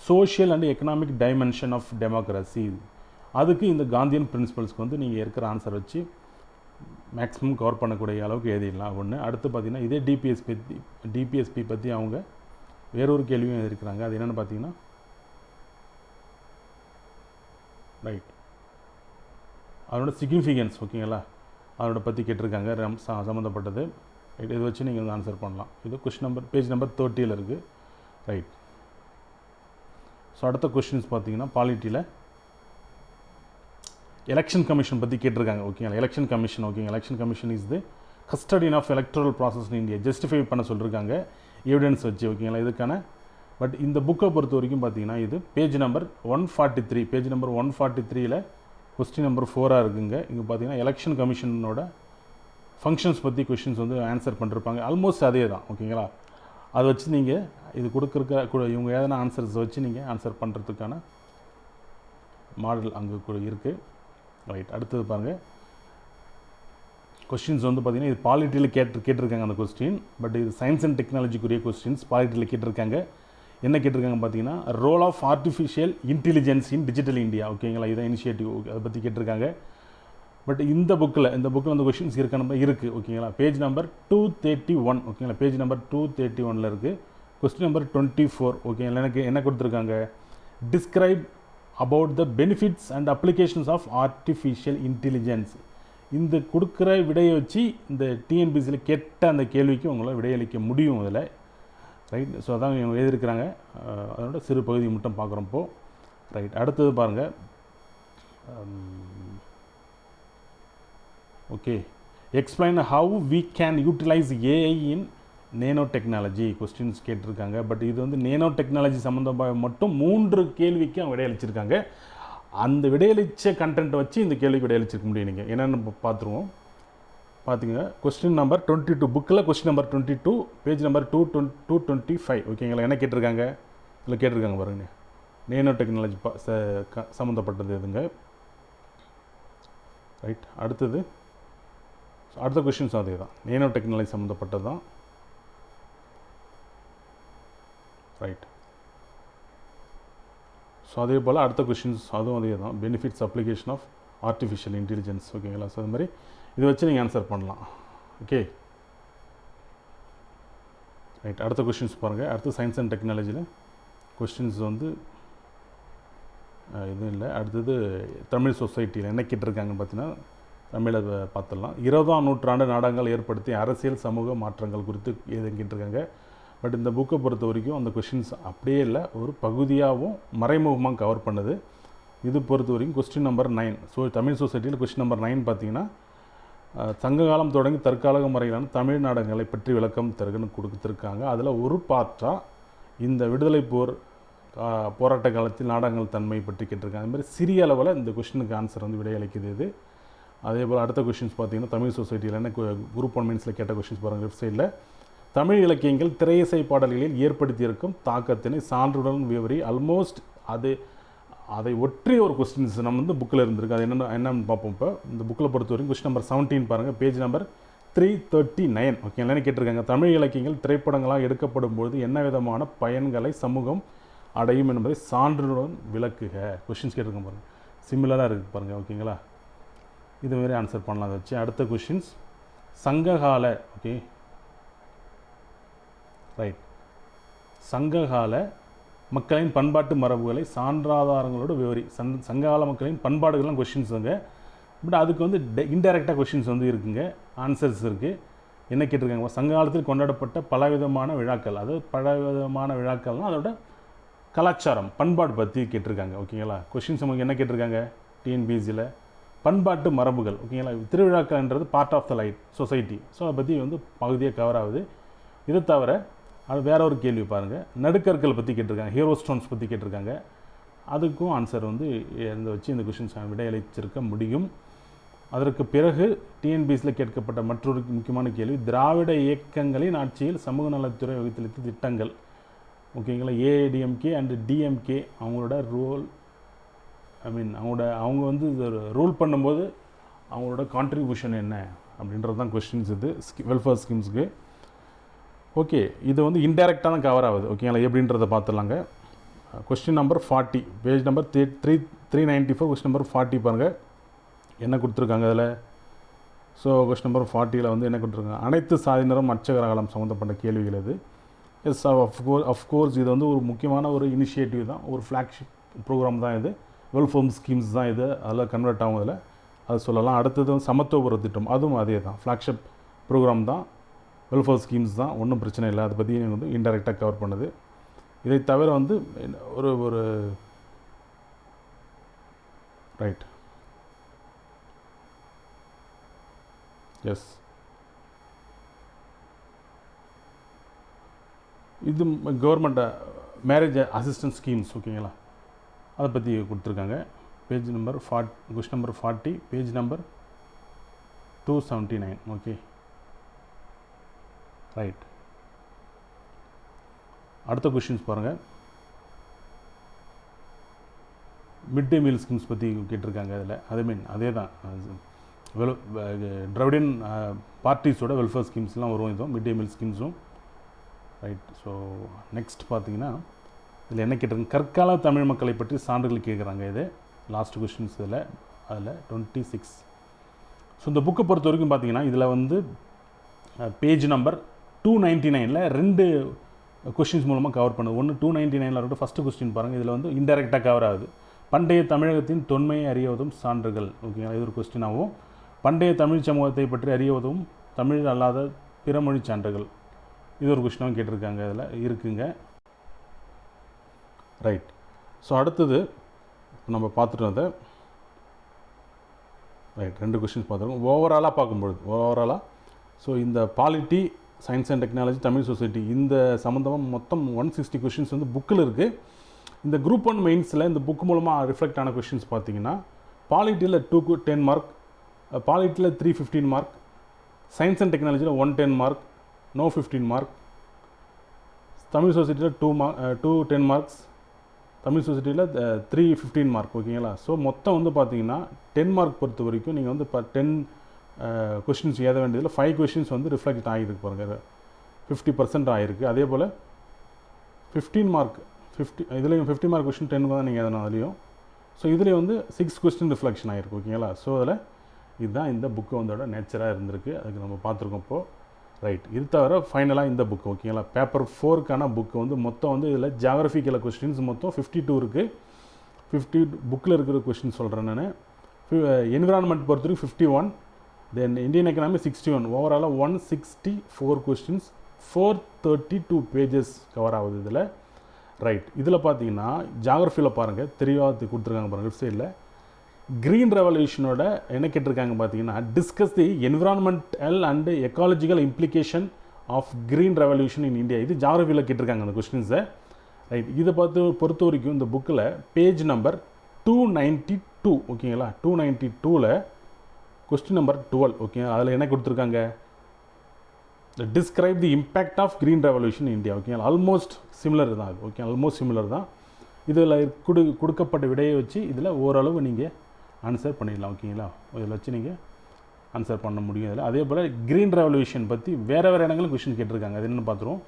social and economic dimension of democracy, அதுக்கு இந்த காந்தியன் பிரின்சிபல்ஸ்க்கு வந்து நீங்கள் இருக்கிற ஆன்சர் வச்சு மேக்ஸிமம் கவர் பண்ணக்கூடிய அளவுக்கு எழுதிடலாம் ஒன்று. அடுத்து பார்த்தீங்கன்னா இதே டிபிஎஸ்பி பற்றி அவங்க வேறொரு கேள்வியும் எழுதியிருக்கிறாங்க. அது என்னென்னு பார்த்தீங்கன்னா ரைட், அதோட சிக்னிஃபிகன்ஸ் ஓகேங்களா, அதோட பற்றி கேட்டிருக்காங்க சம்மந்தப்பட்டது. ரைட், இதை வச்சு நீங்கள் வந்து ஆன்சர் பண்ணலாம். இது கொஸ்டின் நம்பர் பேஜ் நம்பர் 30 இருக்குது. ரைட். ஸோ அடுத்த கொஸ்டின்ஸ் பார்த்தீங்கன்னா பாலிட்டியில் எலெக்ஷன் கமிஷன் பற்றி கேட்டிருக்காங்க ஓகேங்களா. எலெக்ஷன் கமிஷன் ஓகேங்க, election commission is the custodian of electoral process in India, justify பண்ண சொல்லியிருக்காங்க எவிடன்ஸ் வச்சு ஓகேங்களா இதுக்கான. பட் இந்த புக்கை பொறுத்த வரைக்கும் பார்த்தீங்கன்னா இது பேஜ் நம்பர் 143, பேஜ் நம்பர் 143ல் கொஸ்டின் நம்பர் 4 இருக்குங்க. இங்கே பார்த்தீங்கன்னா எலெக்ஷன் கமிஷனோட ஃபங்க்ஷன்ஸ் பற்றி கொஸ்டின்ஸ் வந்து ஆன்சர் பண்ணிருப்பாங்க. ஆல்மோஸ்ட் அதே தான் ஓகேங்களா. அதை வச்சு நீங்கள் இது கொடுக்குற இவங்க ஏதாவது ஆன்சர்ஸ் வச்சு நீங்கள் ஆன்சர் பண்ணுறதுக்கான மாடல் அங்கே கூட இருக்குது. ரைட். அடுத்தது பாருங்கள், கொஸ்டின்ஸ் வந்து பார்த்திங்கன்னா இது பாலிட்டியில் கேட்டிருக்காங்க அந்த கொஸ்டின். பட் இது சயின்ஸ் அண்ட் டெக்னாலஜிக்குரிய கொஸ்டின்ஸ் பாலிட்டியில் கேட்டிருக்காங்க. என்ன கேட்டிருக்காங்க பார்த்தீங்கன்னா role of artificial intelligence in digital India ஓகேங்களா, இதான் இனிஷியேட்டிவ், அதை பற்றி கேட்டிருக்காங்க. பட் இந்த புக்கில் அந்த கொஸ்டின்ஸ் இருக்குது ஓகேங்களா. பேஜ் நம்பர் 231 ஓகேங்களா, பேஜ் நம்பர் 231 இருக்குது. கொஸ்டின் நம்பர் 24 ஓகேங்களா. எனக்கு என்ன கொடுத்துருக்காங்க, describe about the benefits and applications of artificial intelligence. இந்த கொடுக்குற விடையை வச்சு இந்த டிஎன்பிசியில் கேட்ட அந்த கேள்விக்கு உங்களால் விடையளிக்க முடியும் அதில். ரைட். ஸோ அதான் இவங்க எழுதியிருக்கிறாங்க. அதோட சிறு பகுதி மட்டும் பார்க்குறப்போ. ரைட். அடுத்தது பாருங்கள், okay, explain how we can utilise AI in nano technology questions கேட்டிருக்காங்க. பட் இது வந்து நேனோ டெக்னாலஜி சம்மந்தமாக மட்டும் 3 கேள்விக்கு அவங்க விடையளிச்சிருக்காங்க. அந்த விடையளித்த கண்டென்ட்டை வச்சு இந்த கேள்விக்கு விடையளிச்சிருக்க முடியும். நீங்கள் என்னென்னு பார்த்துருவோம். பார்த்துங்க, கொஸ்டின் நம்பர் 22 புக்கில் கொஸ்டின் நம்பர் 22 பேஜ் நம்பர் 225 ஓகேங்களா. என்ன கேட்டிருக்காங்க, இதில் கேட்டிருக்காங்க பாருங்க, நேனோ டெக்னாலஜி சம்மந்தப்பட்டது எதுங்க. ரைட். அடுத்த கொஸ்டின்ஸ் அதே தான், நேனோ டெக்னாலஜி சம்மந்தப்பட்டது தான். ரைட். ஸோ அதே போல் அடுத்த கொஸ்டின்ஸ் அதுவும் அதே தான், benefits application of artificial intelligence ஓகேங்களா. ஸோ அது மாதிரி இதை வச்சு நீங்கள் ஆன்சர் பண்ணலாம். ஓகே. ரைட். அடுத்த கொஸ்டின்ஸ் பாருங்கள். அடுத்து சயின்ஸ் அண்ட் டெக்னாலஜியில் கொஸ்டின்ஸ் வந்து எதுவும் இல்லை. அடுத்தது தமிழ் சொசைட்டியில் என்ன கேட்டிருக்காங்கன்னு பார்த்தீங்கன்னா தமிழை பார்த்துடலாம். 20ஆம் நூற்றாண்டு நாடகங்கள் ஏற்படுத்திய அரசியல் சமூக மாற்றங்கள் குறித்து எதுவும் கேட்டிருக்காங்க. பட் இந்த புக்கை பொறுத்த வரைக்கும் அந்த கொஸ்டின்ஸ் அப்படியே இல்லை, ஒரு பகுதியாகவும் மறைமுகமாக கவர் பண்ணுது. இது பொறுத்த வரைக்கும் கொஸ்டின் நம்பர் 9. ஸோ தமிழ் சொசைட்டியில் கொஸ்டின் நம்பர் 9 பார்த்தீங்கன்னா சங்க காலம் தொடங்கி தற்காலம் வரையிலான தமிழ் நாடகங்களை பற்றி விளக்கம் தருகன்னு கொடுத்துருக்காங்க. அதில் ஒரு பார்ட்டாக இந்த விடுதலை போராட்ட காலத்தில் நாடகங்கள் தன்மை பற்றி கேட்டிருக்காங்க. அது மாதிரி சிறிய அளவில் இந்த கொஸ்டினுக்கு ஆன்சர் வந்து விடையளிக்குது இது. அதே போல் அடுத்த கொஸ்டின்ஸ் பார்த்தீங்கன்னா தமிழ் சொசைட்டியில் என்ன குரூப் 1 மெயின்ஸில் கேட்ட கொஸ்டின்ஸ் பாருங்கள். லெஃப்ட் சைடில் தமிழ் இலக்கியங்கள் திரையிசை பாடல்களில் ஏற்படுத்தியிருக்கும் தாக்கத்தினை சான்றுடன் விவரி. ஆல்மோஸ்ட் அதை ஒற்றிய ஒரு கொஸ்டின்ஸ் நம்ம வந்து புக்கில் இருந்திருக்கு. அது என்னென்னு பார்ப்போம். இப்போ இந்த புக்கில் பொறுத்த வரைக்கும் கொஸ்டின் நம்பர் 17 பாருங்கள், பேஜ் நம்பர் 339. ஓகே, என்ன கேட்டிருக்காங்க? தமிழ் இலக்கியங்கள் திரைப்படங்களாக எடுக்கப்படும் பொழுது என்ன விதமான பயன்களை சமூகம் அடையும் என்பதை சான்றுடன் விளக்குக. கொஸ்டின்ஸ் கேட்டிருக்கோம் பாருங்கள், சிமிலராக இருக்குது பாருங்கள். ஓகேங்களா, இதுமாரி ஆன்சர் பண்ணலாம். அதை வச்சு அடுத்த கொஸ்டின்ஸ் சங்ககால. ஓகே ரைட், சங்ககால மக்களின் பண்பாட்டு மரபுகளை சான்றாதாரங்களோடு விவரி. சங்ககால மக்களின் பண்பாடுகள்லாம் கொஷின்ஸ் வந்து, பட் அதுக்கு வந்து இன்டெரக்டாக கொஷின்ஸ் வந்து இருக்குங்க, ஆன்சர்ஸ் இருக்குது. என்ன கேட்டிருக்காங்க? சங்ககாலத்தில் கொண்டாடப்பட்ட பலவிதமான விழாக்கள், அதாவது பலவிதமான விழாக்கள்னால் அதோட கலாச்சாரம் பண்பாடு பற்றி கேட்டிருக்காங்க. ஓகேங்களா, கொஷின்ஸ் நமக்கு என்ன கேட்டிருக்காங்க டிஎன்பிஎஸ்சியில்? பண்பாட்டு மரபுகள். ஓகேங்களா, திருவிழாக்கள்ன்றது part of the life society. So அதை பற்றி வந்து பகுதியாக கவர் ஆகுது. இதை தவிர அது வேற ஒரு கேள்வி பாருங்கள், நடுக்கற்கள் பற்றி கேட்டிருக்காங்க, ஹீரோ ஸ்டோன்ஸ் பற்றி கேட்டிருக்காங்க. அதுக்கும் ஆன்சர் வந்து இந்த வச்சு இந்த கொஷின்ஸ் விடையளிச்சிருக்க முடியும். அதற்கு பிறகு டிஎன்பிஎஸ்சியில் கேட்கப்பட்ட மற்றொரு முக்கியமான கேள்வி, திராவிட இயக்கங்களின் ஆட்சியில் சமூக நலத்துறை வகுத்தளித்த திட்டங்கள். ஓகேங்களா, ஏடிஎம்கே அண்டு டிஎம்கே அவங்களோட ரோல், அவங்க வந்து ரூல் பண்ணும்போது அவங்களோட கான்ட்ரிபியூஷன் என்ன அப்படின்றது தான் கொஸ்டின்ஸ். இது வெல்ஃபேர் ஸ்கீம்ஸுக்கு. ஓகே, இது வந்து இன்டெரக்டாக தான் கவர் ஆகுது. ஓகேங்களா, எப்படின்றத பார்த்துடலாங்க. Question number 40, page number 394, question number 40 பாருங்கள், என்ன கொடுத்துருக்காங்க அதில். ஸோ கொஸ்டின் நம்பர் 40 வந்து என்ன கொடுத்துருக்காங்க? அனைத்து சாதியினரும் அச்சகரகாலம் சம்மந்தப்பட்ட கேள்விகள் இது. எஸ், அஃப்கோர்ஸ் இது வந்து ஒரு முக்கியமான ஒரு இனிஷியேட்டிவ் தான், ஒரு ஃப்ளாக்ஷிப் ப்ரோக்ராம் தான் இது, வெல்ஃபேர் ஸ்கீம்ஸ் தான் இது, அதில் கன்வெர்ட் ஆகும். அதில் அது சொல்லலாம். அடுத்தது வந்து சமத்துவபுர திட்டம், அதுவும் அதே தான், ஃப்ளாக்ஷிப் ப்ரோக்ராம் தான், வெல்ஃபேர் ஸ்கீம்ஸ் தான், ஒன்றும் பிரச்சனை இல்லை. அதை பற்றி வந்து இன்டெரக்டாக கவர் பண்ணுது. இதை தவிர வந்து ஒரு ரைட், எஸ், இது கவர்மெண்ட் மேரேஜ் அசிஸ்டன்ஸ் ஸ்கீம்ஸ். ஓகேங்களா, அதை பற்றி கொடுத்துருக்காங்க. Page number 40, question number 40, page number 279. Okay right, அடுத்த கொஷின்ஸ் பாருங்கள். மிட் டே மீல் ஸ்கீம்ஸ் பற்றி கேட்டிருக்காங்க அதில். அதே தான் திராவிடன் பார்ட்டிஸோட வெல்ஃபேர் ஸ்கீம்ஸ்லாம் வரும், இதுவும் மிட் டே மீல் ஸ்கீம்ஸும். ரைட், ஸோ நெக்ஸ்ட் பார்த்தீங்கன்னா இதில் என்ன கேட்டிருக்காங்க? கற்கால தமிழ் மக்களை பற்றி சான்றுகள் கேட்குறாங்க. இது லாஸ்ட் கொஷின்ஸ் அதில் 26. ஸோ இந்த புக்கை பொறுத்த வரைக்கும் பார்த்தீங்கன்னா இதில் வந்து பேஜ் நம்பர் 299 2 கொஷின்ஸ் மூலமாக கவர் பண்ணுது. ஒன்று 299 இருக்கட்டும். ஃபஸ்ட்டு கொஸ்டின் பாருங்கள், இதில் வந்து இன்டெரக்டாக கவர் ஆகுது. பண்டைய தமிழகத்தின் தொன்மையை அறியவதும் சான்றுகள். ஓகேங்களா, இது ஒரு கொஸ்டினாகவும், பண்டைய தமிழ் சமூகத்தை பற்றி அறியவதும் தமிழ் அல்லாத பிற மொழி சான்றுகள், இது ஒரு கொஸ்டினாகவும் கேட்டிருக்காங்க. இதில் இருக்குங்க. ரைட், ஸோ அடுத்தது நம்ம பார்த்துட்டு ரைட் 2 கொஸ்டின்ஸ் பார்த்துருக்கோம். ஓவராலாக பார்க்கும்பொழுது ஸோ இந்த polity, science and technology, Tamil society, இந்த சம்மந்தமாக மொத்தம் 160 கொஷின்ஸ் வந்து புக்கில் இருக்குது. இந்த குரூப் 1 மெயின்ஸில் இந்த புக் மூலமாக ரிஃப்ளெக்ட் ஆன கொஷின்ஸ் பார்த்தீங்கன்னா, பாலிட்டியில் 210 மார்க், பாலிட்டியில் 315 மார்க், சயின்ஸ் அண்ட் டெக்னாலஜியில் 110 மார்க், நோ 15 மார்க், தமிழ் சொசைட்டியில் 210 மார்க்ஸ், தமிழ் சொசைட்டியில் 315 மார்க். ஓகேங்களா, ஸோ மொத்தம் வந்து பார்த்தீங்கன்னா 10 மார்க் பொறுத்த வரைக்கும் நீங்கள் வந்து 10 கொஷின்ஸ் ஏத வேண்டியதில் 5 கொஷின்ஸ் வந்து ரிஃப்ளெக்ட் ஆகிருக்கு பாருங்கள், 50% ஆகிருக்கு. அதே போல் 15 மார்க் இதுலேயும் 50 மார்க் கொஷின் 10 தான் நீங்கள் எதனா அதுலேயும். ஸோ இதுலேயும் வந்து 6 கொஸ்டின் ரிஃப்ளெக்ஷன் ஆகிருக்கு. ஓகேங்களா, ஸோ அதில் இதுதான் இந்த புக்கு வந்தோட நேச்சராக இருந்திருக்கு. அதுக்கு நம்ம பார்த்துருக்கோம் இப்போது. ரைட், இது தவிர ஃபைனலாக இந்த புக்கு. ஓகேங்களா, பேப்பர் 4க்கான புக்கு வந்து மொத்தம் வந்து இதில் ஜியாகிரபிக்கல் கொஸ்டின்ஸ் மொத்தம் 52 இருக்குது. 50 புக்கில் இருக்கிற கொஸ்டின் சொல்கிறேன் நான். என்விரான்மெண்ட் பொறுத்த வரைக்கும் 51, தென் இந்தியன் எக்கனாமி 61, ஓவராலாக 164 கொஸ்டின்ஸ், 432 பேஜஸ் கவர் ஆகுது இதில். ரைட், இதில் பார்த்தீங்கன்னா ஜியாகிரஃபியில் பாருங்கள் தெரியாத கொடுத்துருக்காங்க பாருங்கள் லெஃப்ட் சைடில். க்ரீன் ரெவல்யூஷனோட என்ன கேட்டிருக்காங்க பார்த்தீங்கன்னா, discuss the environmental and ecological implication of green revolution in India. இது ஜியாகிரஃபியில் கேட்டிருக்காங்க அந்த கொஸ்டின்ஸை. ரைட், இதை பொறுத்த வரைக்கும் இந்த புக்கில் பேஜ் நம்பர் 292. ஓகேங்களா, 292ல் கொஸ்டின் நம்பர் 12. ஓகே, அதில் என்ன கொடுத்துருக்காங்க? Describe the impact of green revolution India. ஓகேங்களா, ஆல்மோஸ்ட் சிமிலர் தான் அது. ஓகே, ஆல்மோஸ்ட் சிமிலர் தான். இதில் கொடுக்கப்பட்ட விடையை வச்சு இதில் ஓரளவு நீங்கள் ஆன்சர் பண்ணிடலாம். ஓகேங்களா, இதில் வச்சு நீங்கள் ஆன்சர் பண்ண முடியும். இதில் அதே போல் க்ரீன் ரெவல்யூஷன் பற்றி வேறு இடங்களும் கொஸ்டின் கேட்டிருக்காங்க. அது என்னென்னு பார்த்துருவோம்.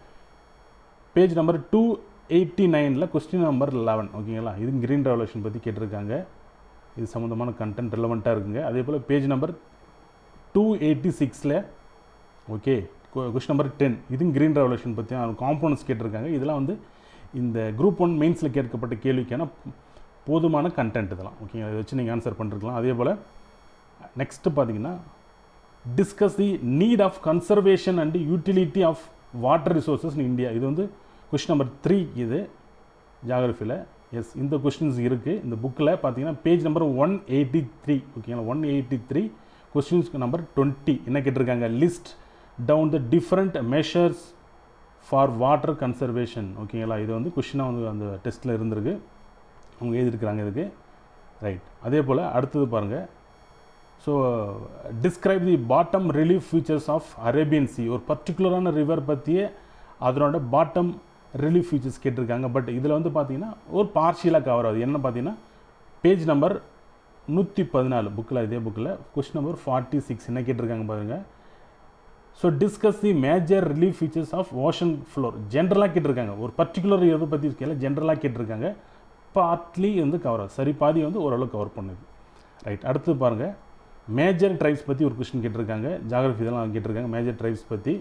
Page number 289 question number 11. ஓகேங்களா, இது க்ரீன் ரெவல்யூஷன் பற்றி கேட்டிருக்காங்க. இது சம்மந்தமான கண்டென்ட் ரிலவெண்ட்டாக இருக்குங்க. அதே போல் பேஜ் நம்பர் 286 ஓகே கொஸ்டின் நம்பர் 10 இது க்ரீன் ரெவல்யூஷன் பற்றி காம்பனன்ட்ஸ் கேட்டிருக்காங்க. இதெல்லாம் வந்து இந்த குரூப் 1 மெயின்ஸில் கேட்கப்பட்ட கேள்விக்கான போதுமான கண்டென்ட் இதெல்லாம். ஓகேங்களா, இதை வச்சு நீங்கள் ஆன்சர் பண்ணிருக்கலாம். அதே போல் நெக்ஸ்ட்டு பார்த்தீங்கன்னா discuss the need of conservation and utility of water resources in India. இது வந்து கொஸ்டின் நம்பர் 3 இது ஜியாகிரஃபியில். எஸ், இந்த கொஸ்டின்ஸ் இருக்குது இந்த புக்கில். பார்த்தீங்கன்னா பேஜ் நம்பர் 183. ஓகேங்களா, 183 கொஸ்டின்ஸ்க்கு நம்பர் 20 என்ன கேட்டிருக்காங்க, list down the different measures for water conservation. ஓகேங்களா, இது வந்து கொஸ்டினாக வந்து அந்த டெஸ்ட்டில் இருந்திருக்கு, அவங்க எழுதியிருக்கிறாங்க இதுக்கு. ரைட், அதே போல் அடுத்தது பாருங்கள். So describe the bottom relief features of Arabian sea. ஒரு பர்டிகுலரான ரிவர் பற்றியே அதனோட பாட்டம் ரிலீஃப் ஃபீச்சர்ஸ் கேட்டிருக்காங்க. பட் இதில் வந்து பார்த்தீங்கன்னா ஒரு பார்ஷியலாக கவர் ஆகுது. என்ன பார்த்தீங்கன்னா பேஜ் நம்பர் 114 புக்கில், இதே புக்கில் கொஸ்டின் நம்பர் 46 என்ன கேட்டிருக்காங்க பாருங்கள். So discuss the major relief features of ocean floor. ஜென்ரலாக கேட்டிருக்காங்க, ஒரு பர்டிகுலர் எதை பற்றி இருக்கல, ஜென்ரலாக கேட்டிருக்காங்க. பார்ட்லி வந்து கவர் ஆகுது, சரி பாதி வந்து ஓரளவு கவர் பண்ணுது. ரைட், அடுத்து பாருங்கள். மேஜர் ட்ரைப்ஸ் பற்றி ஒரு கொஸ்டின் கேட்டிருக்காங்க. ஜியாகிரஃபி இதெல்லாம் கேட்டிருக்காங்க மேஜர் ட்ரைப்ஸ் பற்றி.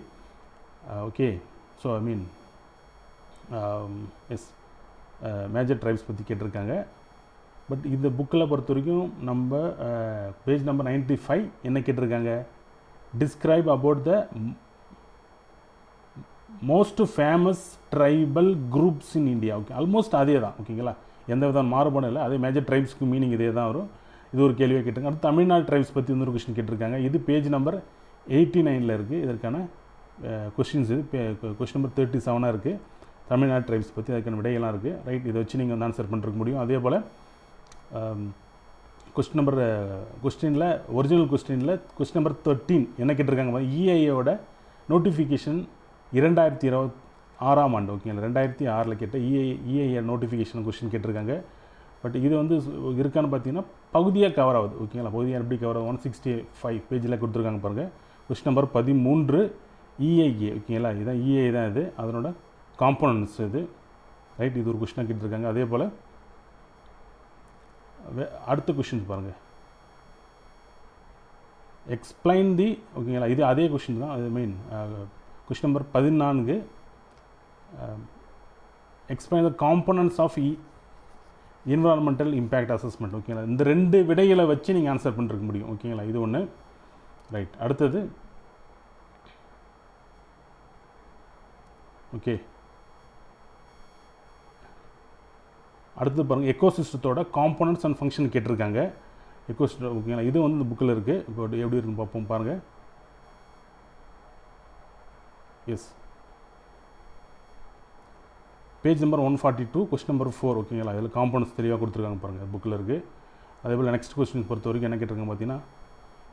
Okay, so I mean yes major tribes பற்றி கேட்டிருக்காங்க. பட் இந்த புக்கில் பொறுத்த வரைக்கும் நம்ம பேஜ் நம்பர் 95 என்ன கேட்டிருக்காங்க, describe about the most famous tribal groups in India. Okay, almost அதே தான். ஓகேங்களா, எந்த விதம் மாறுபாடும் இல்லை. அதே மேஜர் ட்ரைப்ஸ்க்கு மீனிங் இதே தான் வரும். இது ஒரு கேள்வியாக கேட்டிருக்காங்க. அடுத்து தமிழ்நாடு ட்ரைப்ஸ் பற்றி இன்னொரு கொஸ்டின் கேட்டிருக்காங்க. இது பேஜ் நம்பர் 89 இருக்குது. இதற்கான கொஸ்டின்ஸ் இது கொஸ்டின் நம்பர் 37 இருக்குது. தமிழ்நாடு ட்ரைப்ஸ் பற்றி அதுக்கான விடையெல்லாம் இருக்குது. ரைட், இதை வச்சு நீங்கள் வந்து ஆன்சர் பண்ணிருக்க முடியும். அதே போல் கொஸ்டினில் ஒரிஜினல் கொஸ்டினில் கொஸ்டின் நம்பர் 13 என்ன கேட்டிருக்காங்க, இஐஏயோட நோட்டிஃபிகேஷன் 2026 ஆண்டு. ஓகேங்களா, 2006 கேட்ட இஐஏ நோட்டிஃபிகேஷன் கொஸ்டின் கேட்டிருக்காங்க. பட் இது வந்து இருக்கான்னு பார்த்தீங்கன்னா பகுதியாக கவர் ஆகுது. ஓகேங்களா, பகுதியாக எப்படி கவர் ஆகுது, 165 பேஜில் கொடுத்துருக்காங்க பாருங்கள். Question number 13 EIA. ஓகேங்களா, இதுதான் இஐஏ தான் இது, அதனோட காம்போனன்ட்ஸ் இது. ரைட், இது ஒரு கொஸ்டினாக கேட்டிருக்காங்க. அதே போல் அடுத்த கொஸ்டின்ஸ் பாருங்கள். Explain the. ஓகேங்களா, இது அதே கொஸ்டின் தான். அது main question number 14 explain the components of environmental impact assessment. ஓகேங்களா, இந்த 2 விடைகளை வச்சு நீங்கள் ஆன்சர் பண்ணிருக்க முடியும். ஓகேங்களா, இது ஒன்று. ரைட், அடுத்தது ஓகே, அடுத்தது பாருங்கள். எக்கோசிஸ்டத்தோட காம்போனன்ட்ஸ் அண்ட் ஃபங்க்ஷன் கேட்டிருக்காங்க. எக்கோசிஸ்டம். ஓகேங்களா, இது வந்து இந்த புக்கில் இருக்குது. இப்போ எப்படி இருக்குன்னு பார்ப்போம் பாருங்கள். Yes, page number 142 question number 4. ஓகேங்களா, இதில் காம்பவுண்ட்ஸ் தெளிவாக கொடுத்துருக்காங்க பாருங்கள், புக்கில் இருக்குது. அதே போல் நெக்ஸ்ட் கொஸ்டின் பொறுத்த வரைக்கும் என்ன கேட்டிருக்காங்க பார்த்தீங்கன்னா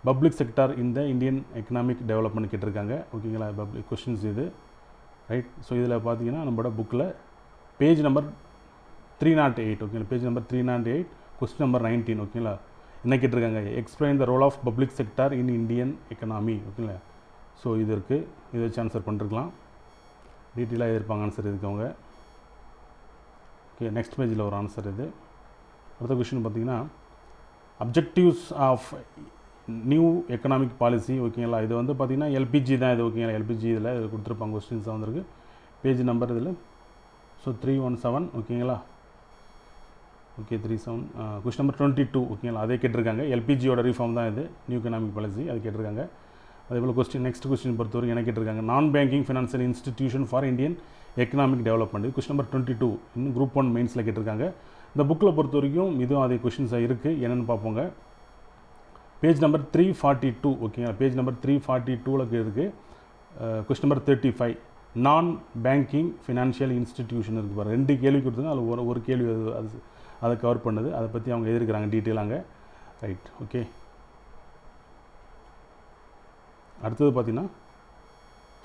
பப்ளிக் செக்டார் இந்த இந்தியன் எக்கனாமிக் டெவலப்மெண்ட் கேட்டிருக்காங்க. ஓகேங்களா, பப்ளிக் கொஸ்டின்ஸ் இது. ரைட், ஸோ இதில் பார்த்தீங்கன்னா நம்மளோட புக்கில் பேஜ் நம்பர் 308. ஓகேங்களா, பேஜ் நம்பர் 308 கொஸ்டின் நம்பர் 19. ஓகேங்களா, என்ன கேட்டிருக்காங்க, explain the role of public sector in Indian economy. ஓகேங்களா, ஸோ இது இருக்குது, இதை வச்சு ஆன்சர் பண்ணிருக்கலாம். டீட்டெயிலாக எதிர்ப்பாங்க ஆன்சர் இதுக்கு அவங்க. ஓகே, நெக்ஸ்ட் பேஜில் ஒரு ஆன்சர் இது. அடுத்த கொஸ்டின் பார்த்தீங்கன்னா objectives of new economic policy. ஓகேங்களா, இது வந்து பார்த்திங்கன்னா எல்பிஜி தான் இது. ஓகேங்களா, எல்பிஜி இதில் கொடுத்துருப்பாங்க, கொஸ்டின்ஸ் வந்திருக்கு. பேஜ் நம்பர் இதில் ஸோ 317. ஓகேங்களா, ஓகே 37 கொஸ்டின் நம்பர் 22. ஓகேங்களா, அதே கேட்டிருக்காங்க. எல்பிஜியோட ரீஃபார்ம் தான் இது, நியூ எக்கனாமிக் பாலிசி, அது கேட்டிருக்காங்க. அதே போல் நெக்ஸ்ட் கொஸ்டின் பொறுத்தவரைக்கும் என்ன கேட்டிருக்காங்க, நான் banking financial institution for Indian economic development. Question number 22 இன்னும் குரூப் 1 மெயின்ஸில் கேட்டிருக்காங்க. இந்த புக்கில் பொறுத்த வரைக்கும் இதுவும் அதே கொஸ்டின்ஸாக இருக்குது. என்னென்னு பார்ப்போங்க. Page number 342. ஓகேங்களா, பேஜ் நம்பர் 342 இருக்குது. கொஸ்டின் நம்பர் 35 நான் பேங்கிங் ஃபினான்ஷியல் இன்ஸ்டிடியூஷன் இருக்குது பாருங்கள். 2 கேள்வி கொடுத்துங்க, அதில் ஒரு கேள்வி அது அதை கவர் பண்ணுது. அதை பற்றி அவங்க எழுதிருக்கிறாங்க டீட்டெயிலாங்க. Right, okay. அடுத்தது பார்த்திங்கன்னா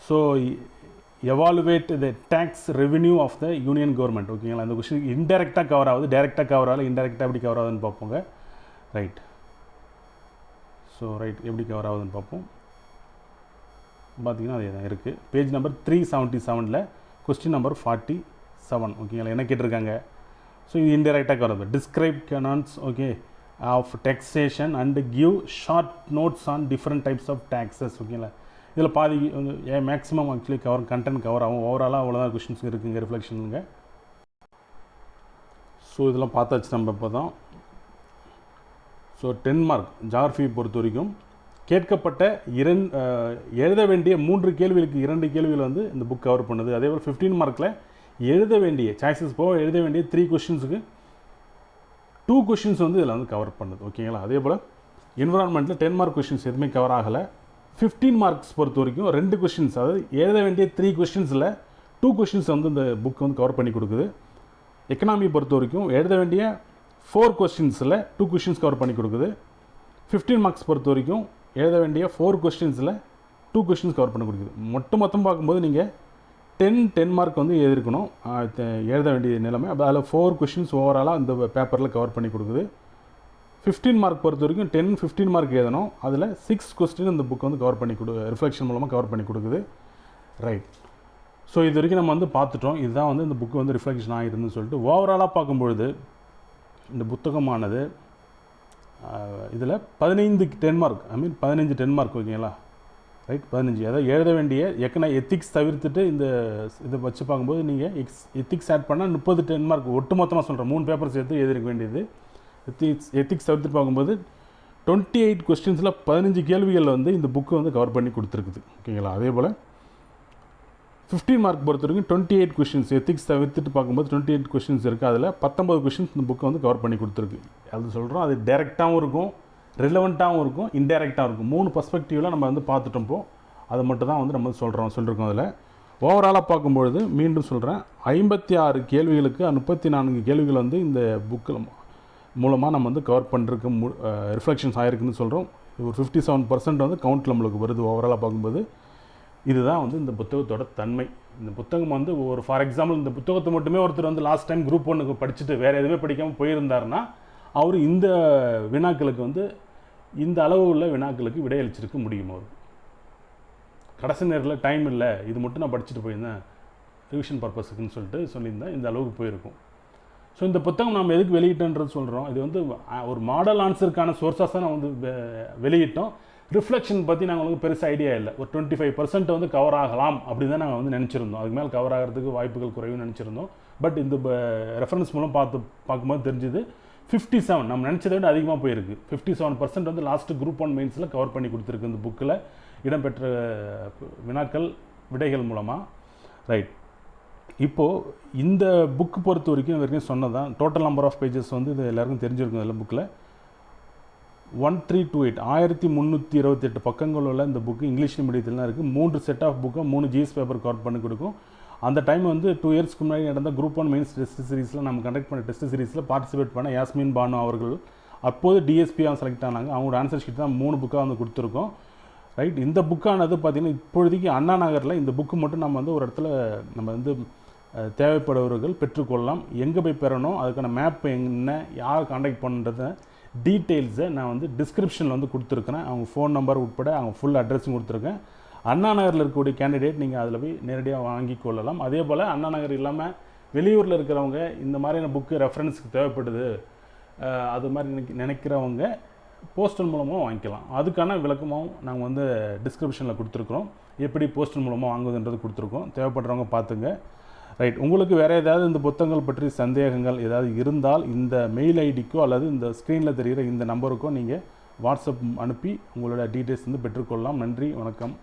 so evaluate the tax revenue of the union government. ஓகேங்களா, அந்த கொஸ்டின் இன்டெரக்டாக கவர் ஆகுது, டேரெக்டாக கவர் ஆகல, இன்டெரக்டாக எப்படி கவர் ஆகுதுன்னு பார்ப்போங்க. ரைட், ஸோ ரைட் எப்படி கவர் ஆகுதுன்னு பார்ப்போம். பார்த்தீங்கன்னா அதே தான் இருக்குது. Page number 377 question number 47. ஓகேங்களா, என்ன கேட்டிருக்காங்க? ஸோ இது இன்டெரக்டாக கவர் ஆகுது. Describe canons okay of taxation and give short notes on different types of taxes. ஓகேங்களா, இதில் பாதி மேக்ஸிமம் ஆக்சுவலி கண்டென்ட் கவர் ஆகும். ஓவராலாக அவ்வளோதான் கொஷின்ஸ் இருக்குங்க, ரிஃப்ளெக்ஷனுங்க. ஸோ இதெல்லாம் பார்த்தாச்சு நம்ம இப்போ தான். ஸோ 10 மார்க் ஜாகிரஃபி பொறுத்த வரைக்கும் கேட்கப்பட்ட எழுத வேண்டிய 3 கேள்விகளுக்கு 2 கேள்விகள் வந்து இந்த புக் கவர் பண்ணுது. அதே போல் 15 மார்க்கில் எழுத வேண்டிய சாய்ஸஸ் போக எழுத வேண்டிய 3 கொஷின்ஸுக்கு 2 கொஷின்ஸ் வந்து இதில் வந்து கவர் பண்ணுது. ஓகேங்களா, அதே போல் என்விரான்மெண்ட்டில் 10 மார்க் கொஷின்ஸ் எதுவுமே கவர் ஆகலை. 15 மார்க்ஸ் பொறுத்த வரைக்கும் 2 கொஷின்ஸ், அதாவது எழுத வேண்டிய 3 கொஷின்ஸில் 2 கொஷின்ஸ் வந்து இந்த புக் வந்து கவர் பண்ணி கொடுக்குது. எக்கனாமி பொறுத்த வரைக்கும் எழுத வேண்டிய 4 கொஸ்டின்ஸில் 2 கொஷின்ஸ் கவர் பண்ணி கொடுக்குது. 15 மார்க்ஸ் பொறுத்த வரைக்கும் எழுத வேண்டிய 4 கொஸ்டின்ஸில் 2 கொஷின்ஸ் கவர் பண்ணி கொடுக்குது. மொத்தம் பார்க்கும்போது நீங்கள் 10 மார்க் வந்து எழுதிருக்கணும் எழுத வேண்டிய நிலைமை. அதில் 4 கொஷின்ஸ் ஓவராலாக இந்த பேப்பரில் கவர் பண்ணி கொடுக்குது. 15 மார்க் பொறுத்த வரைக்கும் 15 மார்க் எழுதணும். அதில் 6 கொஸ்டின் இந்த புக் வந்து கவர் பண்ணி ரிஃப்ளெக்ஷன் மூலமாக கவர் பண்ணி கொடுக்குது. ரைட், ஸோ இது வரைக்கும் நம்ம வந்து பார்த்துட்டோம். இதுதான் வந்து இந்த புக்கு வந்து ரிஃப்ளெக்ஷன் ஆகிருந்துன்னு சொல்லிட்டு ஓவராலாக பார்க்கும்பொழுது இந்த புத்தகமானது இதில் 15 10 மார்க், 15 10 மார்க். ஓகேங்களா, ரைட், 15. அதாவது எழுத வேண்டிய எத்திக்ஸ் தவிர்த்துட்டு இந்த இதை வச்சு பார்க்கும்போது நீங்கள் எத்திக்ஸ் ஆட் பண்ணால் 30 10 மார்க் ஒட்டு மொத்தமாக சொல்கிறேன். 3 பேப்பர் சேர்த்து எழுதிருக்க வேண்டியது. எத்திக்ஸ் தவிர்த்துட்டு பார்க்கும்போது 28 கொஸ்டின்ஸில் 15 கேள்விகளில் வந்து இந்த புக்கு வந்து கவர் பண்ணி கொடுத்துருக்குது. ஓகேங்களா, அதே போல் 15 மார்க் பொறுத்த வரைக்கும் 28 கொஸ்டின்ஸ் எத்திக்ஸ் தவிர்த்துட்டு பார்க்கும்போது 28 கொஸ்டின்ஸ் இருக்குது. அதில் 19 கொஸ்டின்ஸ் இந்த புக்கை வந்து கவர் பண்ணி கொடுத்துருக்கு. அது சொல்கிறோம், அது டேரெக்டாகவும் இருக்கும், ரிலவெண்ட்டாகவும் இருக்கும், இன்டெரக்டாகவும் இருக்கும். 3 பர்ஸ்பெக்டிவில் நம்ம வந்து பார்த்துட்டோம். அதை மட்டும் தான் வந்து நம்ம சொல்லியிருக்கோம். அதில் ஓவராலாக பார்க்கும்பொழுது மீண்டும் சொல்கிறேன், 56 கேள்விகளுக்கு 34 கேள்விகள் வந்து இந்த புக்கில் மூலமாக நம்ம வந்து கவர் பண்ணுறதுக்கு ரிஃப்ளெக்ஷன்ஸ் ஆகிருக்குன்னு சொல்கிறோம். ஒரு 57% வந்து கவுண்ட் நம்மளுக்கு வருது ஓவராலாக பார்க்கும்போது. இதுதான் வந்து இந்த புத்தகத்தோட தன்மை. இந்த புத்தகம் வந்து ஒரு ஃபார் எக்ஸாம்பிள் இந்த புத்தகத்தை மட்டுமே ஒருத்தர் வந்து லாஸ்ட் டைம் குரூப் 1க்கு படிச்சுட்டு வேறு எதுவுமே படிக்காமல் போயிருந்தாருன்னா அவர் இந்த வினாக்களுக்கு வந்து இந்த அளவு உள்ள வினாக்களுக்கு விடையளிச்சிருக்க முடியும். அவர் கடைசி நேரத்தில் டைம் இல்லை, இது மட்டும் நான் படிச்சுட்டு போயிருந்தேன் ரிவிஷன் பர்பஸுக்குன்னு சொல்லியிருந்தேன், இந்த அளவுக்கு போயிருக்கும். ஸோ இந்த புத்தகம் நம்ம எதுக்கு வெளியிட்டோன்றது சொல்கிறோம். இது வந்து ஒரு மாடல் ஆன்சருக்கான சோர்ஸாக தான் நான் வந்து வெளியிட்டோம். ரிஃப்ளெக்ஷன் பற்றி நாங்கள் உங்களுக்கு பெருசாக ஐடியா இல்லை. ஒரு 25% வந்து கவர் ஆகலாம் அப்படி தான் நாங்கள் வந்து நினச்சிருந்தோம். அதுக்கு மேலே கவர் ஆகிறதுக்கு வாய்ப்புகள் குறைவுன்னு நினச்சிருந்தோம். பட் இந்த ரெஃபரன்ஸ் மூலம் பார்க்கும்போது தெரிஞ்சுது 57 நம்ம நினச்சதை விட அதிகமாக போயிருக்கு. 57% வந்து லாஸ்ட்டு குரூப் 1 மெயின்ஸில் கவர் பண்ணி கொடுத்துருக்கு இந்த புக்கில் இடம்பெற்ற வினாக்கள் விடைகள் மூலமாக. ரைட், இப்போது இந்த புக்கு பொறுத்த வரைக்கும் சொன்னதான் டோட்டல் நம்பர் ஆஃப் பேஜஸ் வந்து இது எல்லாருக்கும் தெரிஞ்சிருக்கும். இதில் புக்கில் 1328 1328 பக்கங்கள் உள்ள இந்த புக்கு இங்கிலீஷ் மீடியத்தில் தான் இருக்குது. 3 செட் ஆஃப் புக்கை 3 ஜிஎஸ் பேப்பர் கவர் பண்ணி கொடுக்கும். அந்த டைம் வந்து 2 இயர்ஸ்க்கு முன்னாடி நடந்த குரூப் 1 மெயின்ஸ் டெஸ்ட் சீரிஸில் நம்ம கண்டக்ட் பண்ண டெஸ்ட் சீரிஸில் பார்ட்டிசிபேட் பண்ண யாஸ்மின் பானு அவர்கள் அப்போது டிஎஸ்பியாக செலக்ட் ஆனாங்க. அவங்களோட ஆன்சர் ஷீட் தான் 3 புக்காக வந்து கொடுத்துருக்கோம். ரைட், இந்த புக்கானது பார்த்திங்கன்னா இப்பொழுதைக்கு அண்ணா நகரில் இந்த புக்கு மட்டும் நம்ம வந்து ஒரு இடத்துல நம்ம வந்து தேவைப்படுபவர்கள் பெற்றுக்கொள்ளலாம். எங்கே போய் பெறணும், அதுக்கான மேப் என்ன, யார் காண்டாக்ட் பண்ணுறத டீட்டெயில்ஸை நான் வந்து டிஸ்கிரிப்ஷனில் வந்து கொடுத்துருக்குறேன். அவங்க ஃபோன் நம்பர் உட்பட அவங்க ஃபுல் அட்ரஸும் கொடுத்துருக்கேன். அண்ணா நகரில் இருக்கக்கூடிய கேண்டிடேட் நீங்கள் அதில் போய் நேரடியாக வாங்கி கொள்ளலாம். அதே போல் அண்ணா நகர் இல்லாமல் வெளியூரில் இருக்கிறவங்க இந்த மாதிரியான புக்கு ரெஃபரன்ஸுக்கு தேவைப்படுது அது மாதிரி நினைக்கிறவங்க போஸ்டல் மூலமாக வாங்கிக்கலாம். அதுக்கான விளக்கமாகவும் நாங்கள் வந்து டிஸ்கிரிப்ஷனில் கொடுத்துருக்குறோம். எப்படி போஸ்டல் மூலமாக வாங்குவதுன்றது கொடுத்துருக்கோம். தேவைப்படுறவங்க பார்த்துங்க. ரைட், உங்களுக்கு வேறு ஏதாவது இந்த புத்தகங்கள் பற்றி சந்தேகங்கள் ஏதாவது இருந்தால் இந்த மெயில் ஐடிக்கோ அல்லது இந்த ஸ்க்ரீனில் தெரிகிற இந்த நம்பருக்கோ நீங்கள் வாட்ஸ்அப் அனுப்பி உங்களோட டீட்டெயில்ஸ் வந்து பெற்றுக்கொள்ளலாம். நன்றி, வணக்கம்.